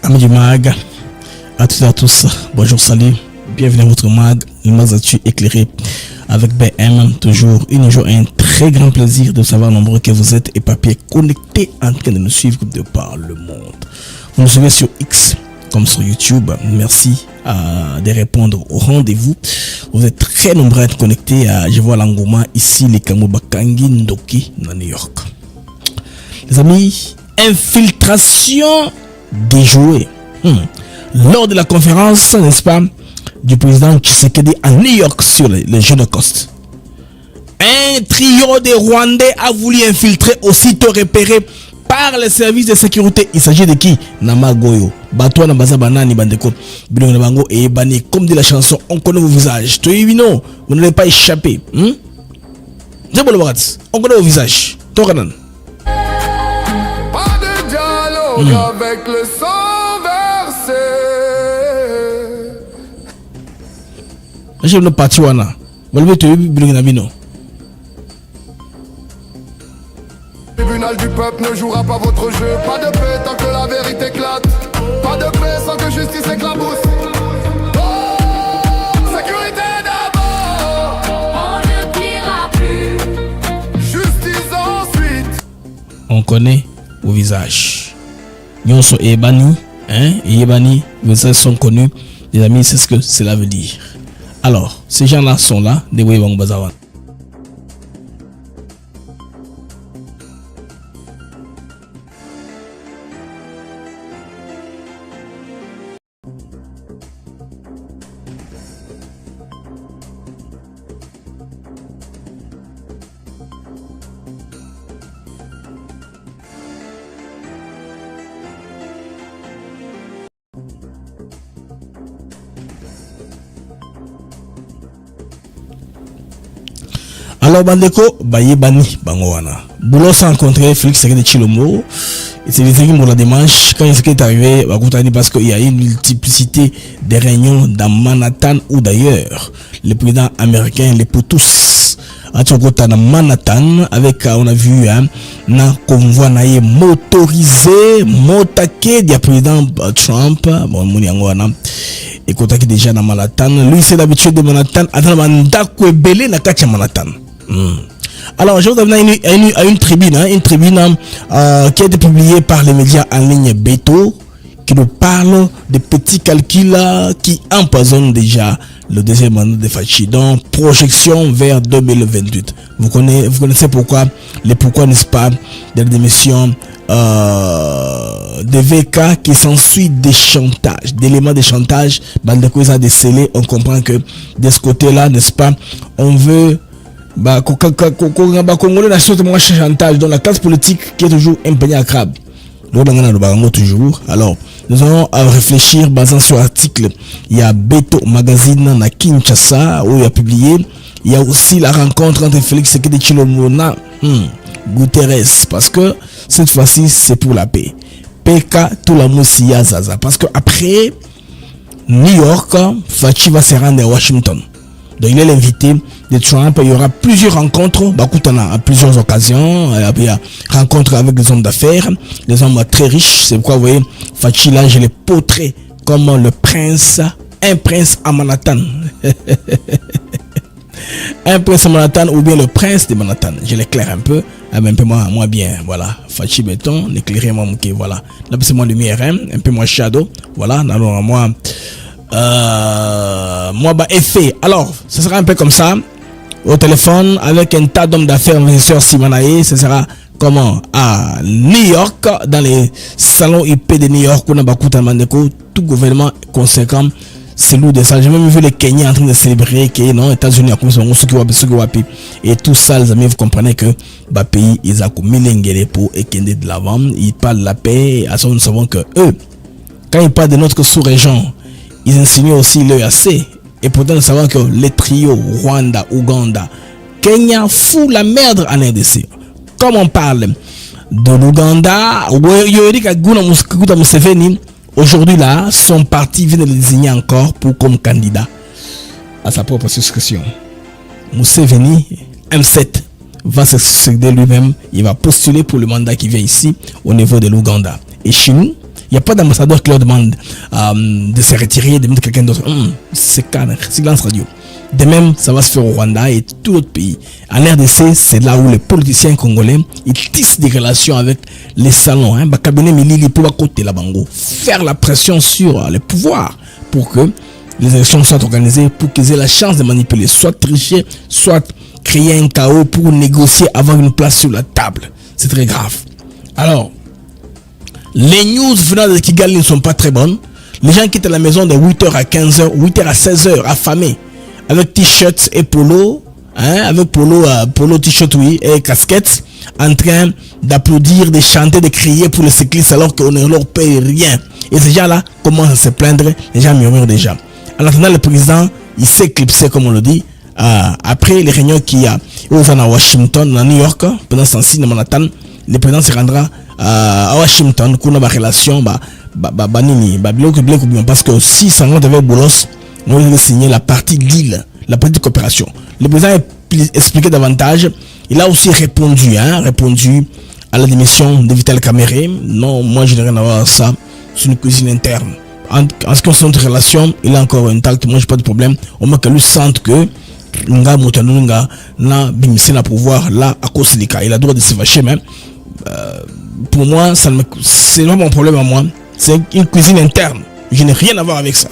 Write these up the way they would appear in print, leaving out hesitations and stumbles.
Amis du mag, à toutes et à tous, bonjour, salut, bienvenue à votre mag, le mag d'actu éclairé avec BM, toujours un très grand plaisir de savoir nombreux que vous êtes et papier connectés en train de nous suivre de par le monde. Vous nous suivez sur X comme sur YouTube, merci de répondre au rendez-vous. Vous êtes très nombreux à être connectés à Je vois l'engouement ici, les Kamubakangi Ndoki, dans New York. Les amis, infiltration déjouée. Lors de la conférence, n'est-ce pas, du président Tshisekedi à New York sur les Jeux de Coste, un trio de Rwandais a voulu infiltrer, aussitôt repéré par les services de sécurité. Il s'agit de qui? Namagoyo. Batouan Nabazabanani Bandeko. Bilon Nabango et Bani. Comme dit la chanson, on connaît vos visages. Toyivino, vous n'avez pas échappé. On connaît vos visages. Toranan. Pas de dialogue avec le sang versé. Je ne pas tu wana. Vous l'avez tué, Bilon Nabino. Le tribunal du peuple ne jouera pas votre jeu. Pas de paix tant que la vérité éclate. Pas de paix sans que justice éclabousse. Oh, sécurité d'abord. On ne pliera plus. Justice ensuite. On connaît vos visages. Nyonso et Ebani, Ebani, vos visages sont connus. Les amis, c'est ce que cela veut dire. Alors, ces gens-là sont là, des Webang Bazawan. Alors Bandeko, Bayebani, Bangoana. Boulot s'est rencontré Félix Tshisekedi Tshilombo. Et c'est les pour la démarche. Quand il est arrivé, parce qu'il y a une multiplicité de réunions dans Manhattan ou d'ailleurs. Le président américain, les Poutus, à Manhattan, avec, on a vu, un convoi motorisé, motaqué du président Trump, bon, Mouniangwana. Et quand il est déjà dans Manhattan, lui c'est d'habitude de Manhattan, attends, Mandako Belé na kacha Manhattan. Alors, je vous amener à une tribune, qui a été publiée par les médias en ligne Beto, qui nous parle des petits calculs qui empoisonnent déjà le deuxième mandat de Fachi. Donc, projection vers 2028. Vous connaissez pourquoi, n'est-ce pas, des démissions des VK qui s'ensuit des chantages, d'éléments de chantage, Bandeko a décelé. On comprend que de ce côté-là, n'est-ce pas, on veut chantage dans la classe politique qui est toujours impeignée à crabe. Toujours. Alors, nous allons réfléchir basant sur l'article. Il y a Beto Magazine na Kinshasa où il a publié. Il y a aussi la rencontre entre Félix Tshisekedi Tshilombo Guterres, parce que cette fois-ci c'est pour la paix. PK tout la moussia Zaza. Parce que après New York, Fachi va se rendre à Washington. Donc il est l'invité de Trump. Il y aura plusieurs rencontres, à plusieurs occasions. Il y a rencontres avec des hommes d'affaires, des hommes très riches. C'est pourquoi vous voyez Fachi là, je l'ai portrait comme le prince, un prince à Manhattan. Un prince à Manhattan ou bien le prince de Manhattan. Je l'éclaire un peu, un peu moins bien. Voilà, Fachi béton, l'éclairer moi, ok, voilà. Là c'est moins lumière, un peu moins shadow. Voilà, alors moi effet. Alors, ce sera un peu comme ça au téléphone avec un tas d'hommes d'affaires, investisseurs Simanae. Ce sera comment à New York, dans les salons IP de New York, on a tout gouvernement conséquent. C'est lourd de ça. J'ai même vu les Kenyans en train de célébrer que non, États-Unis a commencé et tout ça, les amis, vous comprenez que le pays ils ont commis l'engrais pour et qu'ils de l'avant, ils parlent de la paix. À ça, nous savons que eux, quand ils parlent de notre sous-région, ils insinuent aussi l'EAC. Et pourtant, nous savons que les trios Rwanda, Ouganda, Kenya fout la merde en RDC. Comme on parle de l'Ouganda, aujourd'hui là, son parti vient de le désigner encore comme candidat à sa propre succession. Museveni, M7, va se succéder lui-même. Il va postuler pour le mandat qui vient ici au niveau de l'Ouganda. Et chez nous, Il n'y a pas d'ambassadeur qui leur demande de se retirer, de mettre quelqu'un d'autre. C'est calme, silence radio. De même, ça va se faire au Rwanda et tout autre pays. En RDC, c'est là où les politiciens congolais ils tissent des relations avec les salons. Faire la pression sur les pouvoirs pour que les élections soient organisées, pour qu'ils aient la chance de manipuler, soit tricher, soit créer un chaos pour négocier, avoir une place sur la table. C'est très grave. Alors, les news venant de Kigali ne sont pas très bonnes. Les gens quittent la maison de 8h à 15h, 8h à 16h, affamés, avec t-shirts et polo, avec polo, t-shirt, oui, et casquettes, en train d'applaudir, de chanter, de crier pour les cyclistes alors qu'on ne leur paye rien. Et ces gens-là commencent à se plaindre, les gens murmurent déjà. En attendant, le président, il s'est éclipsé, comme on le dit, après les réunions qu'il y a à Washington, à New York, pendant ce temps-ci, dans Manhattan, le président se rendra à Washington pour une relation, parce que si ça rentre avec Boulos, on va signer la partie deal, la partie de coopération. Le président a expliqué davantage. Il a aussi répondu à la démission de Vital Kamere. Non, moi je n'ai rien à voir avec ça. C'est une cuisine interne. En ce qui concerne notre relation, il a encore un tact. Moi, j'ai pas de problème. Au moins que lui sente que na pouvoir là à cause du cas. Il a le droit de se vacher, mais pour moi, c'est pas mon problème à moi. C'est une cuisine interne. Je n'ai rien à voir avec ça.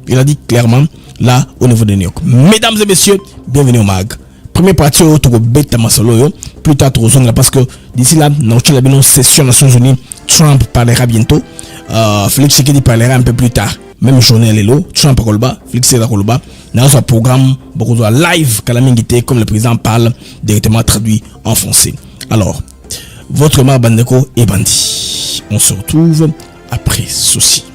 Il a dit clairement là au niveau de New York. Mesdames et messieurs, bienvenue au MAG. Première partie au bêta masolo. Plus tard parce que d'ici là, dans la session des Nations Unies, Trump parlera bientôt. Félix Tshisekedi parlera un peu plus tard. Même journée Lelo, Trump Kolba, Félix Tshisekedi Kolba. Dans un programme beaucoup de live Kalamingité comme le président parle directement traduit en français. Alors, votre MAG Bandeko est bandit. On se retrouve après ceci.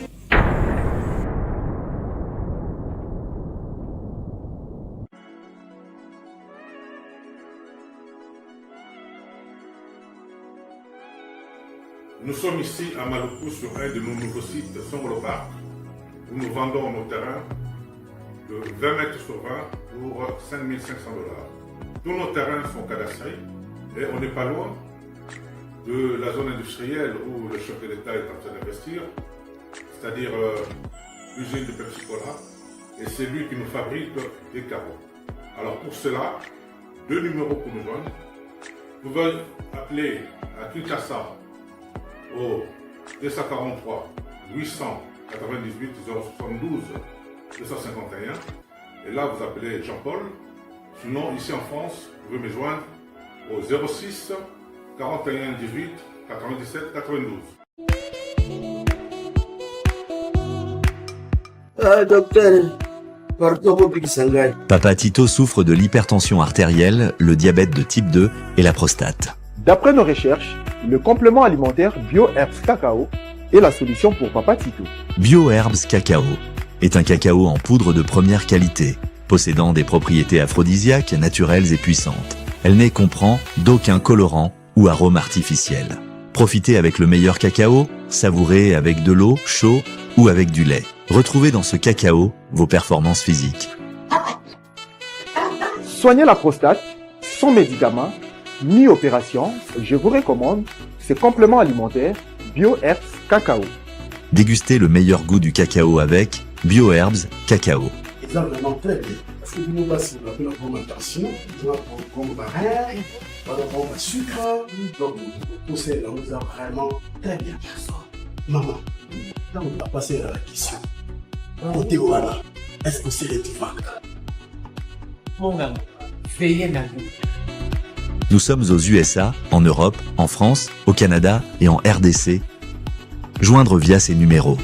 Nous sommes ici à Maluku sur un de nos nouveaux sites Songolo Park où nous vendons nos terrains de 20 mètres sur 20 pour 5 500 $. Tous nos terrains sont cadastrés et on n'est pas loin de la zone industrielle où le chef de l'État est en train d'investir, c'est-à-dire l'usine de Pepsi Cola, et c'est lui qui nous fabrique des carreaux. Alors pour cela, 2 numéros pour nous joindre. Vous pouvez appeler à Kinshasa au 243 898 072 251 et là vous appelez Jean-Paul. Sinon ici en France vous pouvez me joindre au 06 41 18 97 92. Docteur, pardon, Papa Tito souffre de l'hypertension artérielle, le diabète de type 2 et la prostate. D'après nos recherches, le complément alimentaire BioHerbs Cacao est la solution pour Papa Tito. BioHerbs Cacao est un cacao en poudre de première qualité, possédant des propriétés aphrodisiaques, naturelles et puissantes. Elle n'est comprend d'aucun colorant ou arôme artificiel. Profitez avec le meilleur cacao, savourez avec de l'eau, chaud ou avec du lait. Retrouvez dans ce cacao vos performances physiques. Soignez la prostate sans médicaments ni opération, je vous recommande ce complément alimentaire BioHerbs Cacao. Dégustez le meilleur goût du cacao avec BioHerbs Cacao. C'est vraiment très bien. Parce que nous, c'est la fermentation, nous avons comme barrière, nous avons le sucre, donc tout ça, là, nous avons vraiment très bien. Maman, quand on va passer à la question, côté voilà, est-ce que c'est réticent? Mon ami, veillez dans nous. Nous sommes aux USA, en Europe, en France, au Canada et en RDC. Joindre via ces numéros.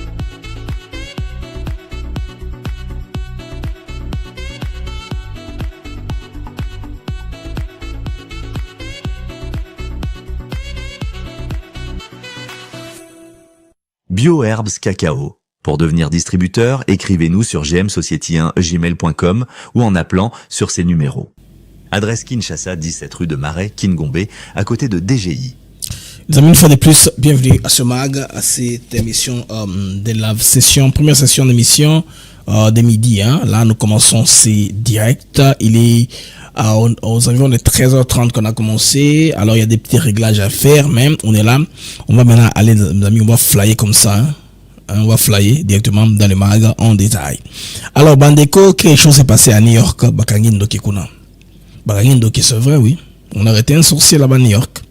BioHerbs Cacao. Pour devenir distributeur, écrivez-nous sur gmsociety1gmail.com ou en appelant sur ces numéros. Adresse Kinshasa, 17 rue de Marais, Kingombe, à côté de DGI. Les amis, une fois de plus, bienvenue à ce MAG, à cette émission de la première session d'émission de midi. Hein. Là, nous commençons ces directs. Il est aux environs de 13h30 qu'on a commencé. Alors, il y a des petits réglages à faire, mais on est là. On va maintenant aller, mes amis, on va flyer comme ça. Hein. On va flyer directement dans le mag en détail. Alors, Bandeko, quelque chose s'est passé à New York. Bakangindo Kikuna. Bakangindo qui c'est vrai, oui. On a arrêté un sorcier là-bas à New York.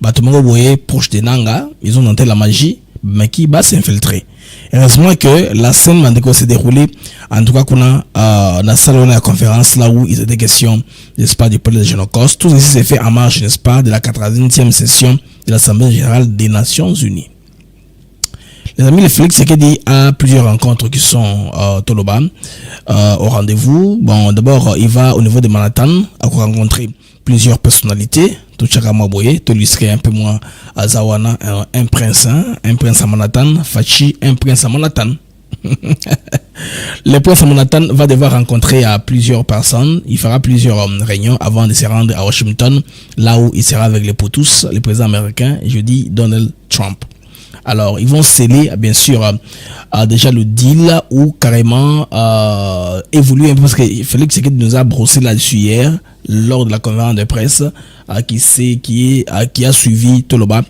Batumango Boye, proche de Nanga, ils ont tenté la magie, mais qui va s'infiltrer. Heureusement que la scène Bandeko s'est déroulée, en tout cas qu'on a dans la salle de la conférence là où il était question, n'est-ce pas, du peuple de Génocos. Tout ceci s'est fait en marge, n'est-ce pas, de la 80e session de l'Assemblée générale des Nations Unies. Les amis, le Félix Tshisekedi a plusieurs rencontres qui sont Toloba au rendez-vous. Bon, d'abord, il va au niveau de Manhattan à rencontrer plusieurs personnalités. Tout chacun m'a boyé, tout lui serait un peu moins à Zawana, un prince à Manhattan, Fachi, un prince à Manhattan. Le prince à Manhattan va devoir rencontrer plusieurs personnes. Il fera plusieurs réunions avant de se rendre à Washington, là où il sera avec les potus, le président américain, je dis Donald Trump. Alors, ils vont sceller, bien sûr, déjà le deal ou carrément évoluer un peu parce que Félix Tshisekedi nous a brossé là-dessus hier lors de la conférence de presse qui a suivi Toloba.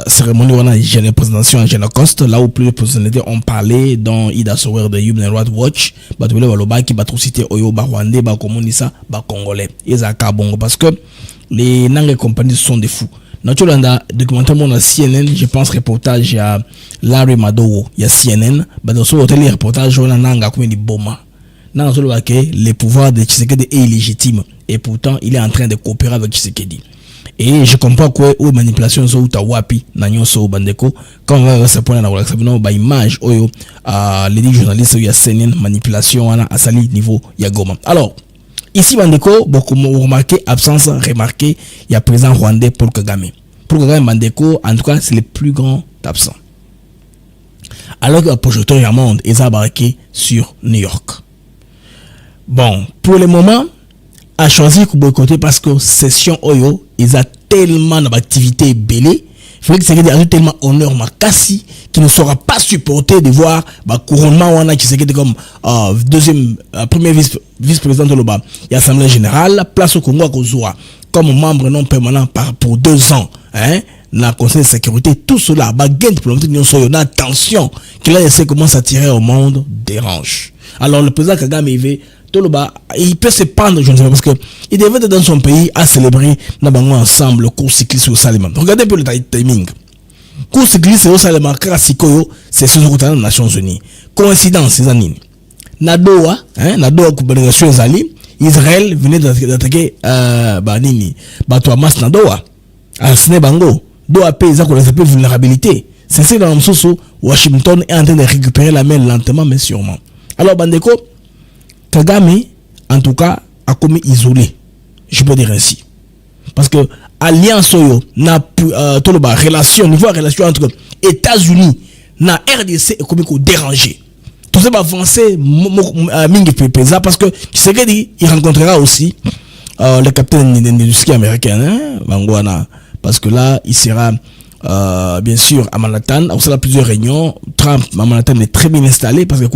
Cérémonie on a une présentation à Génocost là où plusieurs personnalités ont parlé dont Ida Sower de Human Rights Watch Batouele Waloba qui va trop citer Oyo Barwandais Bakomonisa Bakongolais Ezaka Bongo parce que les Nanga compagnies sont des fous. Naturellement, documentaire mon à CNN, je pense reportage à Larry Madowo, il y a CNN, dans ce hôtel reportage on a Nanga comme dit Boma. Nanga solo que les pouvoirs de Tshisekedi est illégitime et pourtant il est en train de coopérer avec Tshisekedi. Et je comprends quoi ou manipulation so tawapi na nyonso bandeko quand on va se prendre na relaxa bino ba image oyo les journalistes il y a CNN manipulation à sali niveau ya Goma. Alors ici, Bandeko, beaucoup remarqué, absence remarquée, il y a président rwandais Paul Kagame. Paul Kagame, Bandeko, en tout cas, c'est le plus grand absent. Alors que le projecteur du monde est embarqué sur New York. Bon, pour le moment, a choisi de boycotter parce que session Oyo, ils ont tellement d'activités belées. Félix Tshisekedi a tellement honneur makasi qui ne sera pas supporté de voir couronnement wana Tshisekedi comme premier vice-président de l'Oba et Assemblée générale place au Congo à Kozua comme membre non permanent pour 2 ans hein dans le Conseil de sécurité. Tout cela gain diplomatique na tension qu'il a laissé commence à tirer au monde dérange. Alors le président Kagame il peut se prendre, je ne sais pas, parce que il devait être dans son pays à célébrer ensemble le cours cycliste au Salima. Regardez un peu le timing. Cours cycliste au Salima, c'est ce jour des Nations Unies. Coïncidence, c'est Zanine. Nadoa, coopération Zali, Israël venait d'attaquer Hamas Nadoa. Asne Bango, Doa paye ça qu'on appelle vulnérabilité. C'est ça dans le sens où Washington est en train de récupérer la main lentement mais sûrement. Alors Bandeko, Kagame, en tout cas, a commis isolé. Je peux dire ainsi. Parce que alliance n'a relation, niveau relation entre États-Unis et RDC est commis dérangé. Tout ça va avancer Mingi Pepeza parce que Tshisekedi il rencontrera aussi le capitaine de l'industrie américaine, Bangwana, parce que là, il sera bien sûr à Manhattan. On sera plusieurs réunions. Trump à Manhattan est très bien installé parce que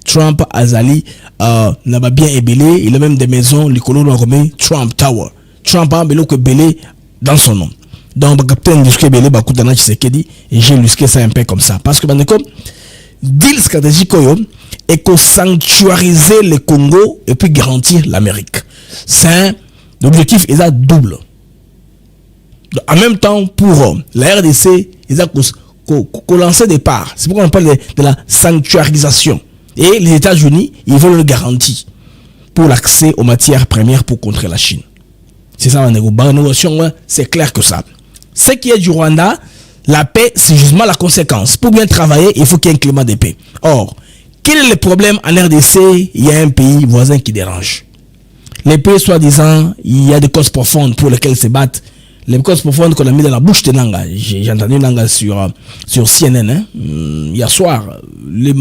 Trump Azali n'a pas bien ébélé. Il a même des maisons, les colons l'ont remis Trump Tower. Trump a embellé que belé dans son nom. Donc, le capitaine du ski belé, Bakutana Tshisekedi, et j'ai lusqué ça un peu comme ça. Parce que, deal stratégique est que sanctuariser le Congo et puis garantir l'Amérique. C'est l'objectif est à double. En même temps, pour la RDC, ils ont lancé des parts. C'est pourquoi on parle de la sanctuarisation. Et les États-Unis, ils veulent le garantir pour l'accès aux matières premières pour contrer la Chine. C'est ça la négociation, c'est clair que ça. Ce qui est du Rwanda, la paix, c'est justement la conséquence. Pour bien travailler, il faut qu'il y ait un climat de paix. Or, quel est le problème en RDC? Il y a un pays voisin qui dérange. Les pays, soi-disant, il y a des causes profondes pour lesquelles se battent. Les causes profondes qu'on a mis dans la bouche de Nanga. J'ai entendu Nanga sur CNN hier soir. Les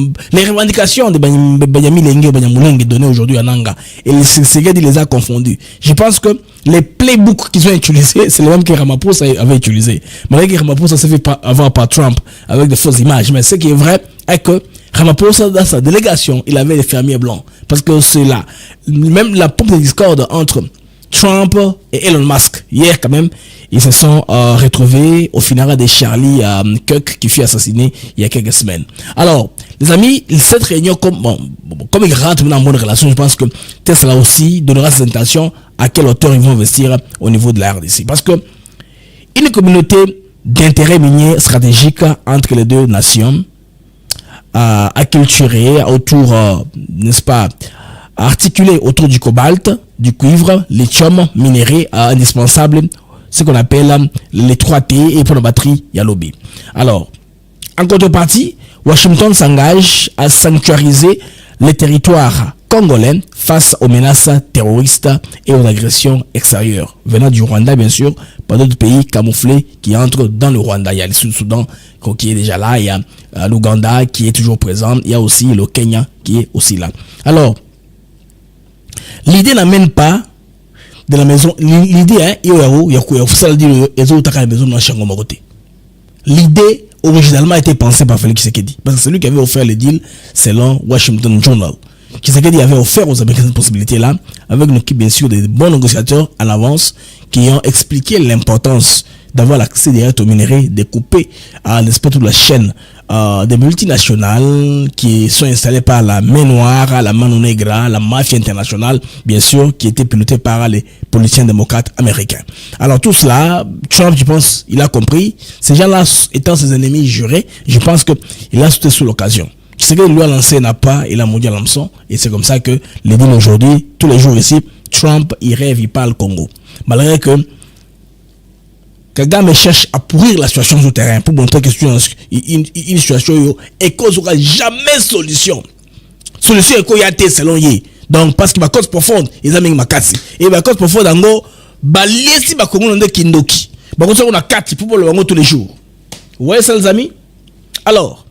revendications de Benjamin Lengue, Benjamin données aujourd'hui à Nanga. Et les Tshisekedi les a confondus. Je pense que les playbooks qu'ils ont utilisés, c'est les mêmes que Ramaphosa avait utilisé. Malgré que Ramaphosa s'est fait avoir par Trump avec de fausses images. Mais ce qui est vrai est que Ramaphosa, dans sa délégation, il avait les fermiers blancs. Parce que c'est là, même la pompe de discorde entre Trump et Elon Musk. Hier, quand même, ils se sont retrouvés au funérailles de Charlie Kirk, qui fut assassiné il y a quelques semaines. Alors, les amis, cette réunion, comme ils rentrent dans une bonne relation, je pense que Tesla aussi donnera ses intentions à quelle hauteur ils vont investir au niveau de la RDC. Parce que une communauté d'intérêt minier stratégique entre les deux nations, acculturée autour, n'est-ce pas, articulée autour du cobalt, du cuivre, lithium, minéraux indispensables, ce qu'on appelle les 3T, et pour la batterie, il y a l'OB. Alors, en contrepartie, Washington s'engage à sanctuariser les territoires congolais face aux menaces terroristes et aux agressions extérieures, venant du Rwanda, bien sûr, pas d'autres pays camouflés qui entrent dans le Rwanda. Il y a le Sud-Soudan qui est déjà là, il y a l'Ouganda qui est toujours présent, il y a aussi le Kenya qui est aussi là. Alors, l'idée n'amène pas de la maison, l'idée, l'idée originalement a été pensée par Félix Tshisekedi, parce que c'est lui qui avait offert le deal selon Washington Journal. Tshisekedi avait offert aux Américains cette possibilité-là, avec une équipe bien sûr de bons négociateurs en avance qui ont expliqué l'importance d'avoir l'accès direct aux minéraux, de couper à l'espèce de la chaîne des multinationales qui sont installées par la main noire, la mano negra, la mafia internationale, bien sûr, qui était pilotée par les politiciens démocrates américains. Alors tout cela, Trump, je pense, il a compris. Ces gens-là étant ses ennemis jurés, je pense qu'il a sauté sous l'occasion. Ce que lui a lancé n'a pas, il a maudit l'hameçon, et c'est comme ça que les dînes aujourd'hui, tous les jours ici, Trump, il rêve, il parle Congo. Malgré que Kagame cherche à pourrir la situation sur le terrain pour montrer que c'est une situation et qu'on n'aura jamais solution. Solution est qu'il y a été selon lui. Donc, parce que ma cause profonde, ils ont mis ma casse. Et ma cause profonde, en gros, si ma commune est kindoki. Bah, on a 4 pour le wango tous les jours. Vous voyez ça, les amis? Alors,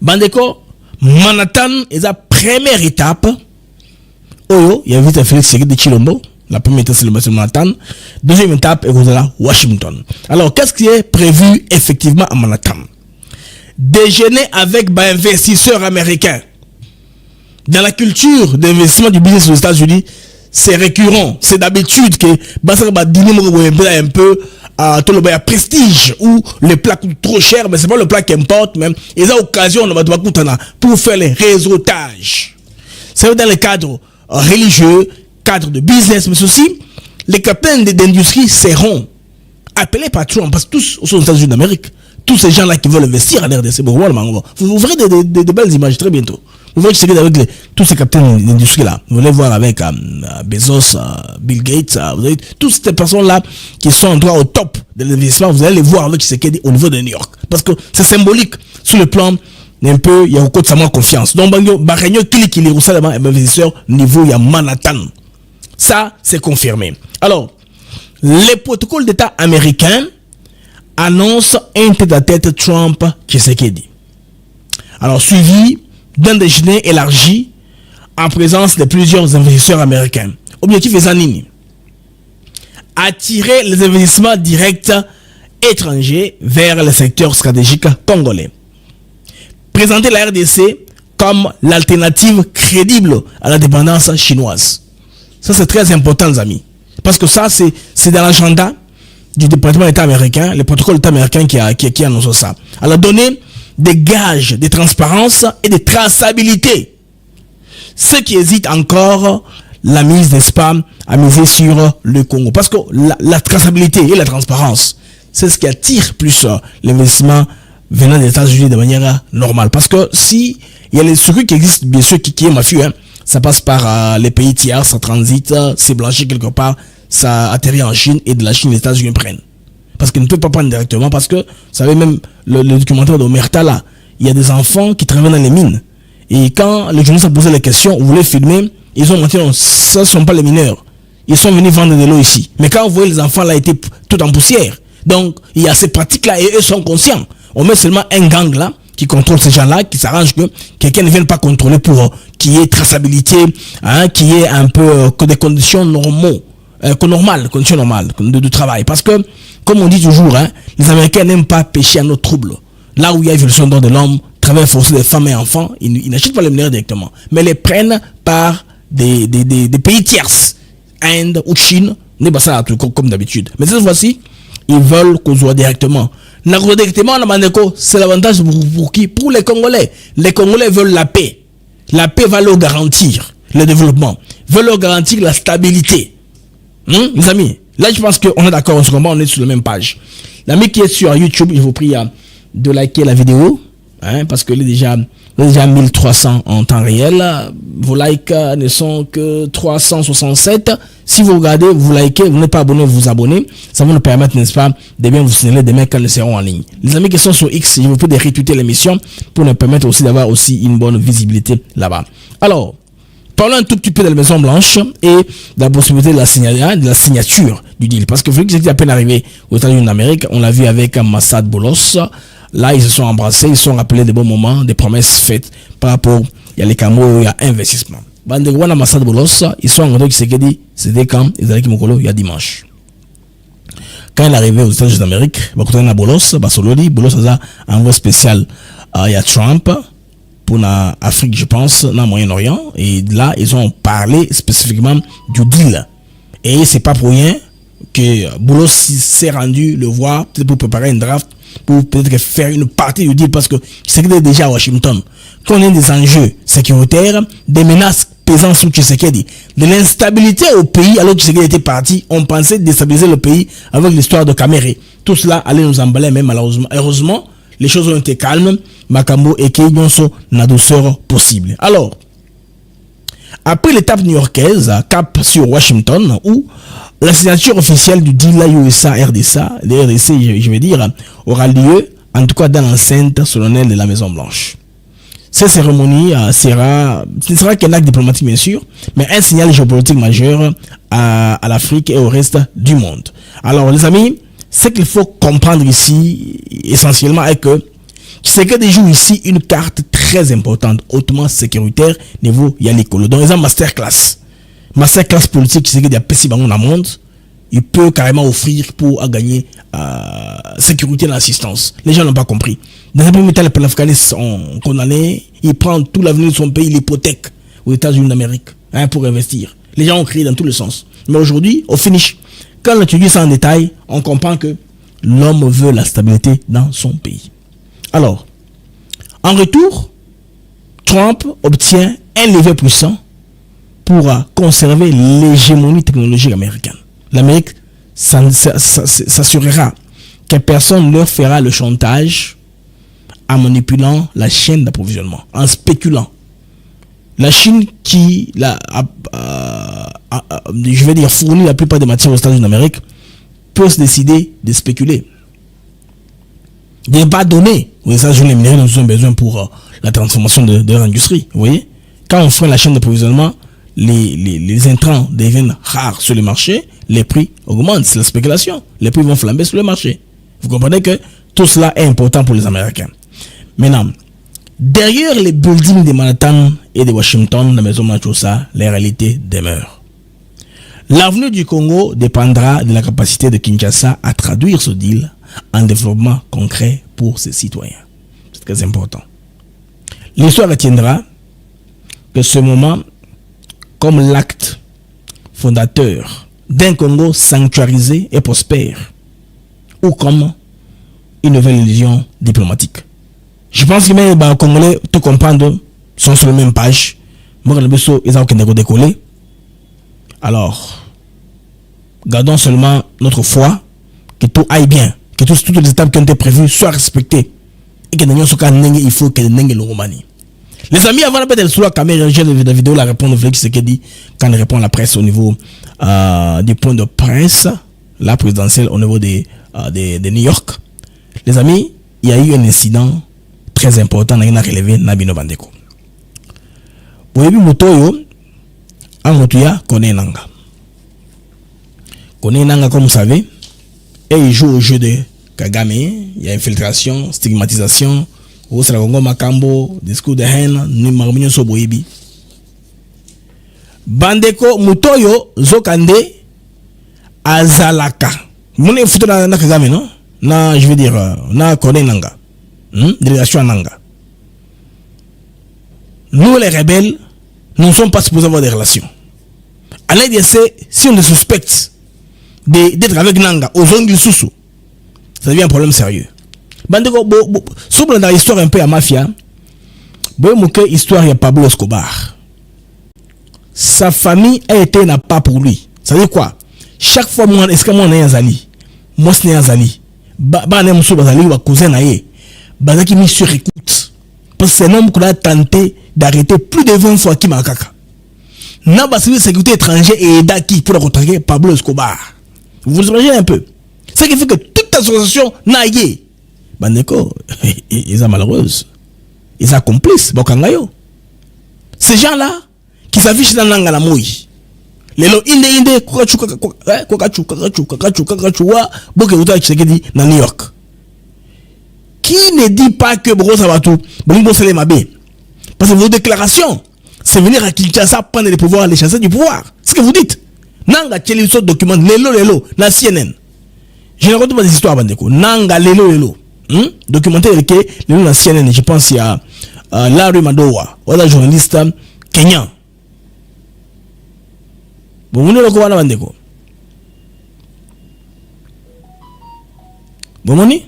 Bandeko, Manhattan est la première étape. Oyo, il y a vite à Félix Tshisekedi de Chilombo. La première étape, c'est le Manhattan. Deuxième étape, est Washington. Alors, qu'est-ce qui est prévu effectivement à Manhattan? Déjeuner avec investisseurs américains. Dans la culture d'investissement du business aux États-Unis, c'est récurrent. C'est d'habitude que ça va dîner un peu à tout le prestige où les plats coûtent trop cher, mais c'est pas le plat qui importe même. Et ça, occasion, on va pour faire les réseautages. C'est dans le cadre religieux, cadre de business, mais aussi les capitaines d'industrie seront appelés par Trump, parce que tous sont aux États-Unis d'Amérique. Tous ces gens-là qui veulent investir en RDC, vous verrez de belles images très bientôt. Vous voyez que avec tous ces capitaines d'industrie-là, vous allez voir avec Bezos, Bill Gates, vous avez toutes ces personnes-là qui sont en droit au top de l'investissement, vous allez les voir avec Tshisekedi au niveau de New York. Parce que c'est symbolique sur le plan un peu, il y a beaucoup de sa confiance. Donc, Bahreïn, qui est un investisseur niveau, il y a Manhattan. Ça, c'est confirmé. Alors, les protocoles d'État américains annoncent un tête-à-tête Trump-Tshisekedi. Alors, suivi d'un déjeuner élargi en présence de plusieurs investisseurs américains. Objectif est Zanini. Attirer les investissements directs étrangers vers le secteur stratégique congolais. Présenter la RDC comme l'alternative crédible à la dépendance chinoise. Ça, c'est très important, les amis. Parce que ça, c'est dans l'agenda du département d'État américain, le protocole d'État américain qui annonce ça. Alors, donner des gages de transparence et de traçabilité. Ceux qui hésitent encore, la mise, n'est-ce pas, à miser sur le Congo. Parce que la traçabilité et la transparence, c'est ce qui attire plus l'investissement venant des États-Unis de manière normale. Parce que si il y a les circuits qui existent, bien sûr, qui est mafieux, hein, ça passe par les pays tiers, ça transite, c'est blanchi quelque part, ça atterrit en Chine et de la Chine, les États-Unis prennent. Parce qu'ils ne peuvent pas prendre directement, parce que, vous savez, même le documentaire d'Omerta là, il y a des enfants qui travaillent dans les mines. Et quand les journalistes ont posé la question, vous voulez filmer, ils ont menti, non, ce ne sont pas les mineurs. Ils sont venus vendre de l'eau ici. Mais quand vous voyez les enfants là, étaient tout en poussière. Donc, il y a ces pratiques là et eux sont conscients. On met seulement un gang là, qui contrôle ces gens-là, qui s'arrange que quelqu'un ne vienne pas contrôler pour qu'il y ait traçabilité, hein, qu'il y ait un peu que des conditions normales, conditions normales de travail. Parce que, comme on dit toujours, hein, les Américains n'aiment pas pêcher à nos troubles. Là où il y a évolution de l'homme, travail forcé des femmes et enfants, ils n'achètent pas les minerais directement, mais les prennent par des pays tierces, Inde ou Chine, n'est pas ça comme d'habitude. Mais cette fois-ci, ils veulent qu'on soit directement. Directement, c'est l'avantage pour qui? Pour les Congolais. Les Congolais veulent la paix. La paix va leur garantir le développement, veut leur garantir la stabilité. Les amis, là je pense qu'on est d'accord, on est sur la même page. L'ami qui est sur YouTube, je vous prie de liker la vidéo, parce que il est déjà 1300 en temps réel. Vos likes ne sont que 367. Si vous regardez, vous likez, vous n'êtes pas abonné, vous abonnez. Ça va nous permettre, n'est-ce pas, de bien vous signaler demain quand nous serons en ligne. Les amis qui sont sur X, je vous prie de retweeter l'émission pour nous permettre aussi d'avoir aussi une bonne visibilité là-bas. Alors, parlons un tout petit peu de la Maison Blanche et de la possibilité de la signature du deal. Parce que Félix était à peine arrivé aux États-Unis d'Amérique. On l'a vu avec Massad Boulos. Là, ils se sont embrassés, ils se sont rappelés des bons moments, des promesses faites par rapport, il y a les camos, il y a investissement. Bandegwana Massad Boulos, ils sont rencontrés qui s'est dit, c'était quand ils allaient Kimokolo, il y a dimanche. Quand il est arrivé aux États-Unis d'Amérique, il y a Boulos, Boulos a un envoi spécial, il y a Trump, pour l'Afrique, je pense, dans le Moyen-Orient, et là, ils ont parlé spécifiquement du deal. Et c'est pas pour rien que Boulos s'est rendu le voir, peut-être pour préparer une draft, pour peut-être faire une partie du deal, parce que Tshisekedi est déjà à Washington. Quand on a des enjeux sécuritaires, des menaces pesant sur Tshisekedi, de l'instabilité au pays, alors que Tshisekedi était parti, on pensait déstabiliser le pays avec l'histoire de Caméré. Tout cela allait nous emballer, mais malheureusement, heureusement, les choses ont été calmes, Makambo et Keyonso la douceur possible. Alors, après l'étape new-yorkaise, cap sur Washington, où la signature officielle du deal USA-RDC, je vais dire, aura lieu, en tout cas dans l'enceinte solennelle de la Maison Blanche. Cette cérémonie ce ne sera qu'un acte diplomatique bien sûr, mais un signal géopolitique majeur à l'Afrique et au reste du monde. Alors les amis, ce qu'il faut comprendre ici, essentiellement, est que Tshisekedi joue ici une carte très importante, hautement sécuritaire, niveau Yalikolo. Donc, ils ont masterclass politique, Tshisekedi a pessi dans le monde, il peut carrément offrir pour gagner sécurité et l'assistance. Les gens n'ont pas compris. Dans un premier temps, les panafricanistes sont condamnés, il prend tout l'avenir de son pays, l'hypothèque aux États-Unis d'Amérique pour investir. Les gens ont crié dans tous les sens. Mais aujourd'hui, au finish, quand on étudie ça en détail, on comprend que l'homme veut la stabilité dans son pays. Alors, en retour, Trump obtient un levier puissant pour conserver l'hégémonie technologique américaine. L'Amérique s'assurera que personne ne leur fera le chantage en manipulant la chaîne d'approvisionnement, en spéculant. La Chine qui je vais dire fournit la plupart des matières aux États-Unis d'Amérique peut se décider de spéculer. De ne pas donner aux États-Unis les minéraux dont ils ont besoin pour la transformation de leur industrie. Vous voyez, quand on freine la chaîne d'approvisionnement, les intrants deviennent rares sur le marché, les prix augmentent, c'est la spéculation. Les prix vont flamber sur le marché. Vous comprenez que tout cela est important pour les Américains. Maintenant, derrière les buildings de Manhattan et de Washington, la maison Manchoussa, les réalités demeurent. L'avenir du Congo dépendra de la capacité de Kinshasa à traduire ce deal en développement concret pour ses citoyens. C'est très important. L'histoire retiendra que ce moment, comme l'acte fondateur d'un Congo sanctuarisé et prospère, ou comme une nouvelle illusion diplomatique. Je pense que même les Congolais, tout comprendre, sont sur la même page. Moi, ils ont décollé. Alors, gardons seulement notre foi, que tout aille bien, que toutes les étapes qui ont été prévues soient respectées, et que il faut que le Roumanie. Les amis, avant de sur la caméra, j'ai la vidéo, la réponse de Félix Tshisekedi quand il répond à la presse au niveau du point de presse, la présidentielle au niveau de New York. Les amis, il y a eu un incident très important dans relevé Nabino Bandeko. Boyebi Motoyo, en Motoya, connaît Nanga. Connaît Nanga, comme vous savez, et il joue au jeu de Kagame. Il y a infiltration, stigmatisation, Osragongo Makambo, discours de haine, Nimarminyo Soboyebi. Bandeko Motoyo, Zokande, Azalaka. Mon est foutu dans Kagame, non? Na, je veux dire, na connaît Nanga. Délégation Nanga. nous les rebelles, nous ne sommes pas supposés avoir des relations. À l'ADC, si on les suspecte d'être avec Nanga, aux ongles sous, ça devient un problème sérieux. Bandeko, sobre dans l'histoire un peu à mafia, histoire il y a Pablo Escobar. Sa famille a été n'a pas pour lui. Ça veut dire quoi? Chaque fois moi est-ce que moi n'est azali, moi ce n'est azali, ne muso bazali ou cousin naé, bazaki mis sur écoute. Parce que c'est un homme qu'on a tenté d'arrêter plus de 20 fois qui makaka. N'a pas de sécurité étrangère et d'aki pour rencontrer Pablo Escobar. Vous vous imaginez un peu? Ce qui fait que toute association naïe. Bandeko, ils sont malheureuses. Ils sont complices. Ces gens-là qui s'affichent dans l'angle à la mouille. Les lots inde dans New York. Qui ne dit pas que Bro Sabatou, parce que vos déclarations, c'est venir à Kinshasa prendre les pouvoirs, les chasser du pouvoir. C'est ce que vous dites. Nanga Tcheliso document, lelo, la CNN. Je ne raconte pas des histoires, Bandeko. Nanga lelo. Documentaire que le la CNN, je pense il y a Larry Madowa, un journaliste kenyan. Bon, vous ne le connaissez pas, Bandeko. Bon, moni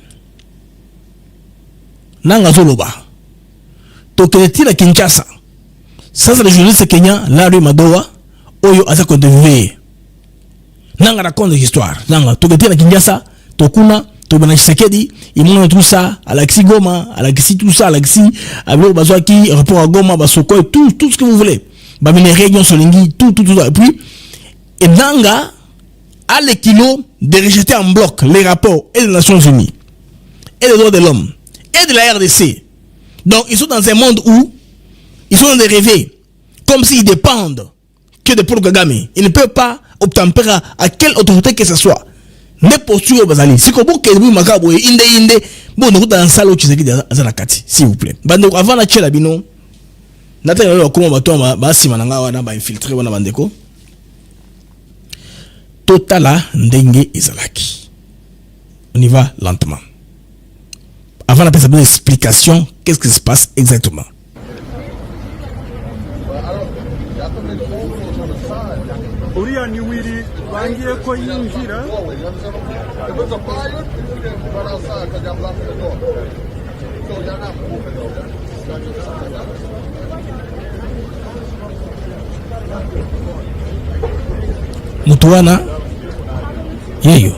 Nanga Zoloba. Tokeleti la Kinshasa. Ça, c'est le journaliste kenyan, Larry Madowa, Oyo Azako de V. Nanga raconte des histoires. Nanga, Tokeleti la Kinshasa, Tokuna. Tobana Chisekedi, il montre tout ça, Alexis Goma, Alexis tout ça, Alexis, Ablo Bazouaki, rapport à Goma, Basoko, tout ce que vous voulez. Babine Réunion Solingi, tout. Et puis, et Nanga a les kilos de rejeter en bloc les rapports et des Nations Unies, et des droits de l'homme, et de la RDC. Donc, ils sont dans un monde où ils sont dans des rêves, comme s'ils dépendent que de Paul Kagame. Ils ne peuvent pas obtempérer à quelle autorité que ce soit. Ne posture bazali si ko boke bu makabo inde bon no dans salle au Tshisekedi azana kati s'il vous plaît bando avant la tchela bino nata yo ko bato ba sima nanga wana ba infiltrer wana bandeko totala ndenge izalaki. On y va lentement avant la petite explication. Qu'est-ce qui se passe exactement? Mutuana yeyo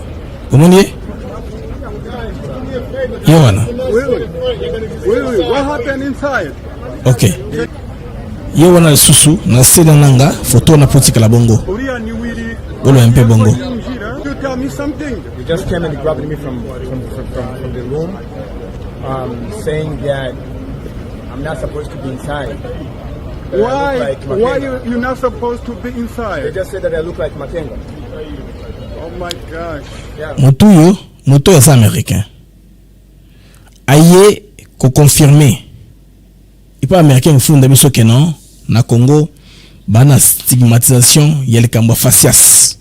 umoni yewana what happened inside? Okay, yewana susu na sela nanga photo na politique la bongo bolo un peu bongo. Tell me something. You just came and grabbed me from the room, saying that I'm not supposed to be inside. Why? Why you're not supposed to be inside? They just said that I look like Makenga. Oh my gosh. Yeah. Moto est américain. Aïe, ko confirmer. Il pas américain au fond de biso que non. Na Congo, bana stigmatisation y'a le kambo facias.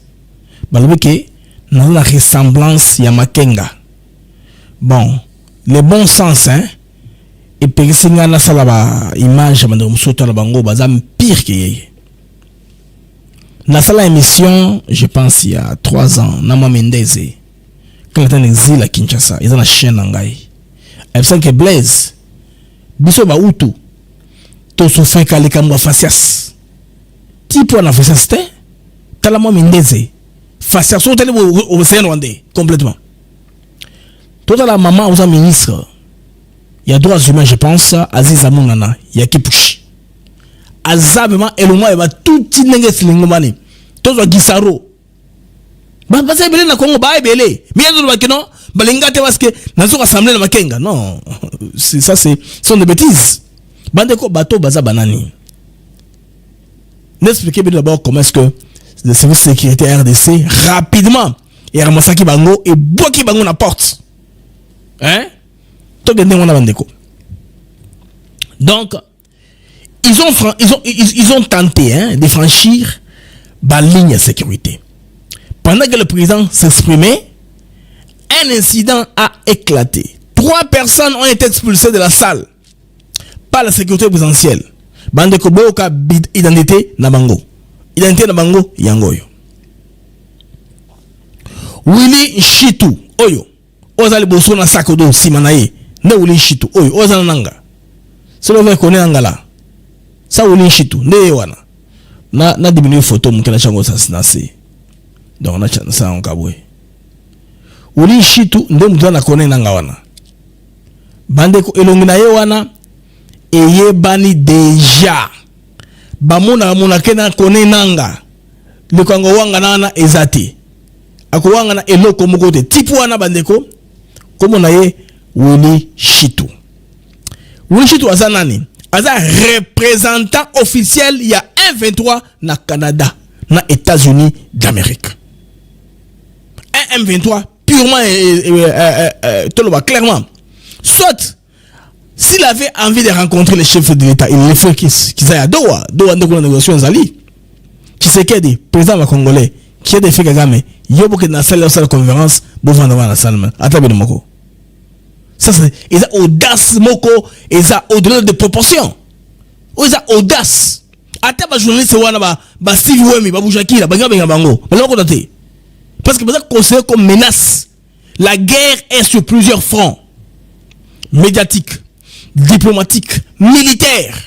Balobeke dans la ressemblance ya Makenga. Bon, le bon sens hein. Et puis singa na salaba image mando musoto na bango bazam pire que yeye. Na sala émission, je pense il y a 3 ans, Nama Mendeze. Quand il était en exil à Kinshasa, ils ont la chaîne ngai. Elle sent que Blaise biso ba utu to souffrir kalika mwa facias. Tipo na facias te Talama Mendeze. Facias au télé au Rwandais complètement. Toute la maman aux ministre. Il y a droits humains, je pense, Aziz Amounana, il y a Kipushi. Azabema eloma eba tout tinenge slingomani. Tozo gisaro. Ba basa belé na Congo ba belé. Miazo ba keno, balingate parce que nazo assemblée na Makenga. Non, ça c'est sont des bêtises. Bandeko bateau baza banani. N'expliquez bien d'abord comment est-ce que le service de sécurité RDC rapidement et ramassaki bango et boki bango na porte. Hein? Donc ils ont tenté hein, de franchir la ligne de sécurité. Pendant que le président s'exprimait, un incident a éclaté. 3 personnes ont été expulsées de la salle par la sécurité présidentielle. bande ko boka identité na bango yango yo Willy Nshitu oyo ozali boso na sakodo simana ye ne Willy Nshitu oyo ozana nanga solo va connaître angala sa Willy Nshitu ne wana na diminuer photo mukela chango sa se donc na chana sa nkabwe Willy Nshitu nde mutu na connaître nanga wana bande ko elongi na ye wana eyebani deja bamona kena connaître nanga le kango wanga nana ezati akowanga na eloko moko te tipu wana bandeko komona ye Willy Nshitu aza nani aza représentant officiel ya M23 na Canada na États-Unis d'Amérique. Un M23 purement toloba clairement soit s'il avait envie de rencontrer les chefs de l'État il le fait qu'ils aillent à Doha ndeko na négociation zali Tshisekedi président congolais qui a des faits Kagame yobo ke na salle de conférence bo vendre na salle atabe moko ça c'est ils a audace moko ils a au-delà de proportions ils a audace ataba journaliste wana ba Steve Wemi ba Boujakira ba ngabenga bango baloko doté parce que ça considéré comme menace. La guerre est sur plusieurs fronts médiatiques, diplomatiques, militaires,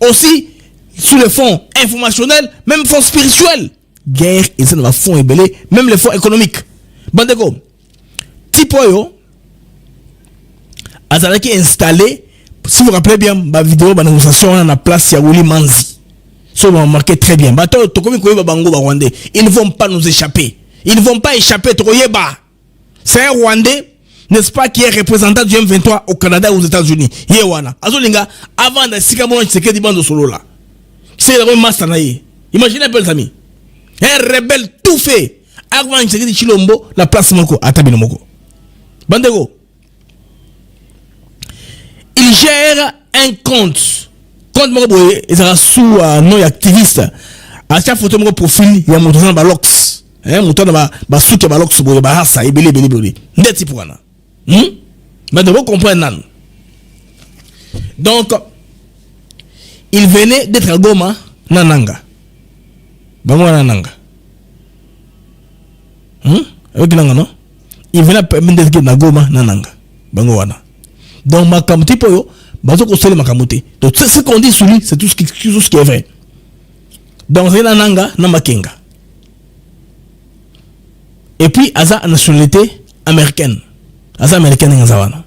aussi sur le front informationnel, même front spirituel. Guerre et ça va fond ébélé, même les fonds économiques. Bandeko, Tipoyo, Azalaki installé, si vous vous rappelez bien, ma vidéo, ma négociation, on a place Yaouli Manzi. Ça m'a marqué très bien. Ils ne vont pas nous échapper. Ils ne vont pas échapper. C'est un Rwandais, n'est-ce pas, qui est représentant du M23 au Canada et aux États-Unis. Yewana. Azolinga, avant de Sikamono Tshisekedi Bando solo là. C'est le master naïe. Imaginez un peu les amis. Un rebelle tout fait. Avant Tshisekedi Chilombo, la place Moko, Atabino Moko. Bandego. Il gère un compte. Compte Moko Boye, il sera sous non activiste. À chaque photo Moko profil, il y a mon dans Balox. Mouton ba souke Balox Boye, ba hasa, ebele. Ndeti pouana. Mais de vous comprendre. Donc, il venait d'être à Goma, Nananga. Bango Nananga. Avec Nanga, non? Il venait d'être à Goma, Nananga. Bango Wana. Donc, ma kamuti poyo, bazo kosele ma kamuti. Donc, ce qu'on dit sur lui, c'est tout ce qui est vrai. Donc, c'est Nananga, Namakenga. Et puis, Aza nationalité américaine. Aza américaine Ngazawana.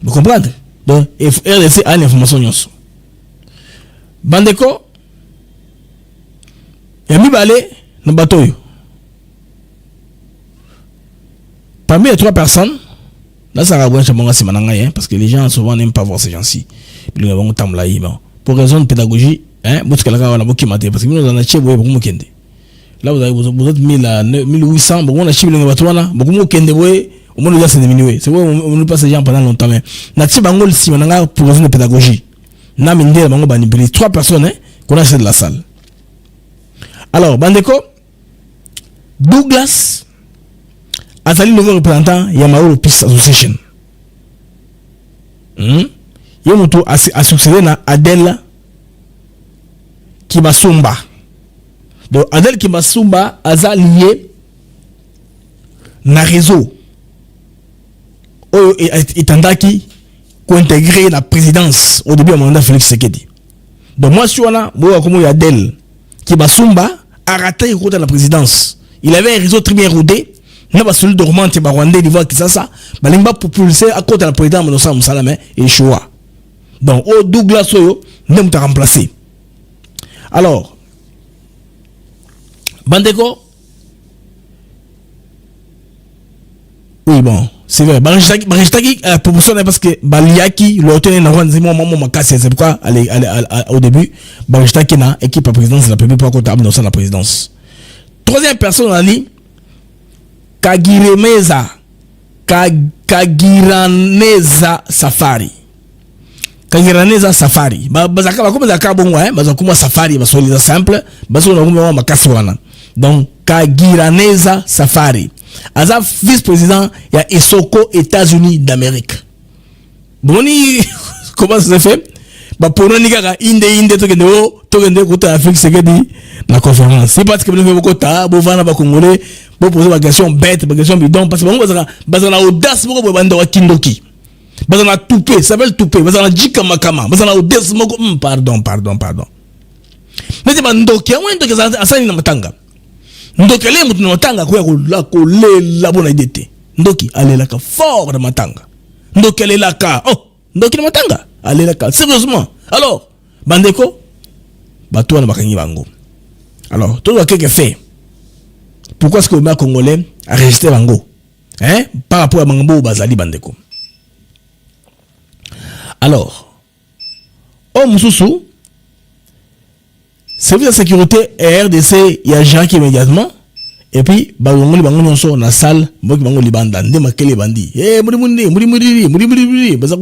Vous comprenez? Donc, RDC a l'information. Bandeko, Yami Balé, le bateau. Parmi les trois personnes, là, ça va parce que les gens souvent n'aiment pas voir ces gens-ci. Pour raison de pédagogie, parce que là, vous êtes 1800, on a chiffre beaucoup kende boy, au moins c'est diminué. C'est vrai, on ne passe les gens pendant longtemps, mais Nati Bangol si on a pour raison de pédagogie. Naminde Bango Banibili, trois personnes qu'on a de la salle. Alors, Bandeko, Douglas, Azali nouveau représentant Yamaoro Peace Association. Yomoto a succédé à Adèle Kimasumba. Donc Adèle Kimasumba a lié na réseau Itandaki qui intégrer la présidence au début du mandat Félix Tshisekedi. Donc moi si on a comme Adèle Kimasumba a raté la présidence. Il avait un réseau très bien rodé. N'a pas celui de Roman Rwandais d'Ivoire qui ça balimba propulsé à côté de la présidence Manossa Moussalame et Choua. Donc au Douglas Soyo n'a pas remplacé. Alors Bandeko, oui bon, c'est vrai. Baristaki proposition parce que Baliaki l'auteur n'a pas c'est pourquoi au début Baristaki na équipe à présidence de la première fois comptable dans la présidence. Troisième personne on dit Kagiraneza Safari. Kagiraneza Safari. Bazaka ba comme zaka bongo bazakuma Safari basolida simple, bazona kuma makasi wana. Donc Kagiraneza Safari. Aza vice-président il y a Isoko États-Unis d'Amérique. Boni comment ça se fait? ba pono ni kaka inde to kende kuta Afrique Sekedi na conférence c'est parce que nous ko ta bo vana ba congolais bo poser ba question bête ba question bidon parce que bango bazana audace moko banda wa kindoki bazana toupé ça s'appelle toupé bazana jika makama bazana audace moko pardon mais c'est bandoki on ndoki asani na matanga ndoki le mutu na matanga ko lela bona idete ndoki alela ka fort de matanga ndoki alela ka ndoki na matanga alela ka sérieusement alors bandeko bato na bakangi bango alors tout ce que fait pourquoi est-ce que le congolais a resté bango par rapport à bango bazali bandeko alors mususu service de sécurité et RDC il y a gens qui immédiatement et puis bango nyonso na salle mboki bango libanda nde makele bandi muri baza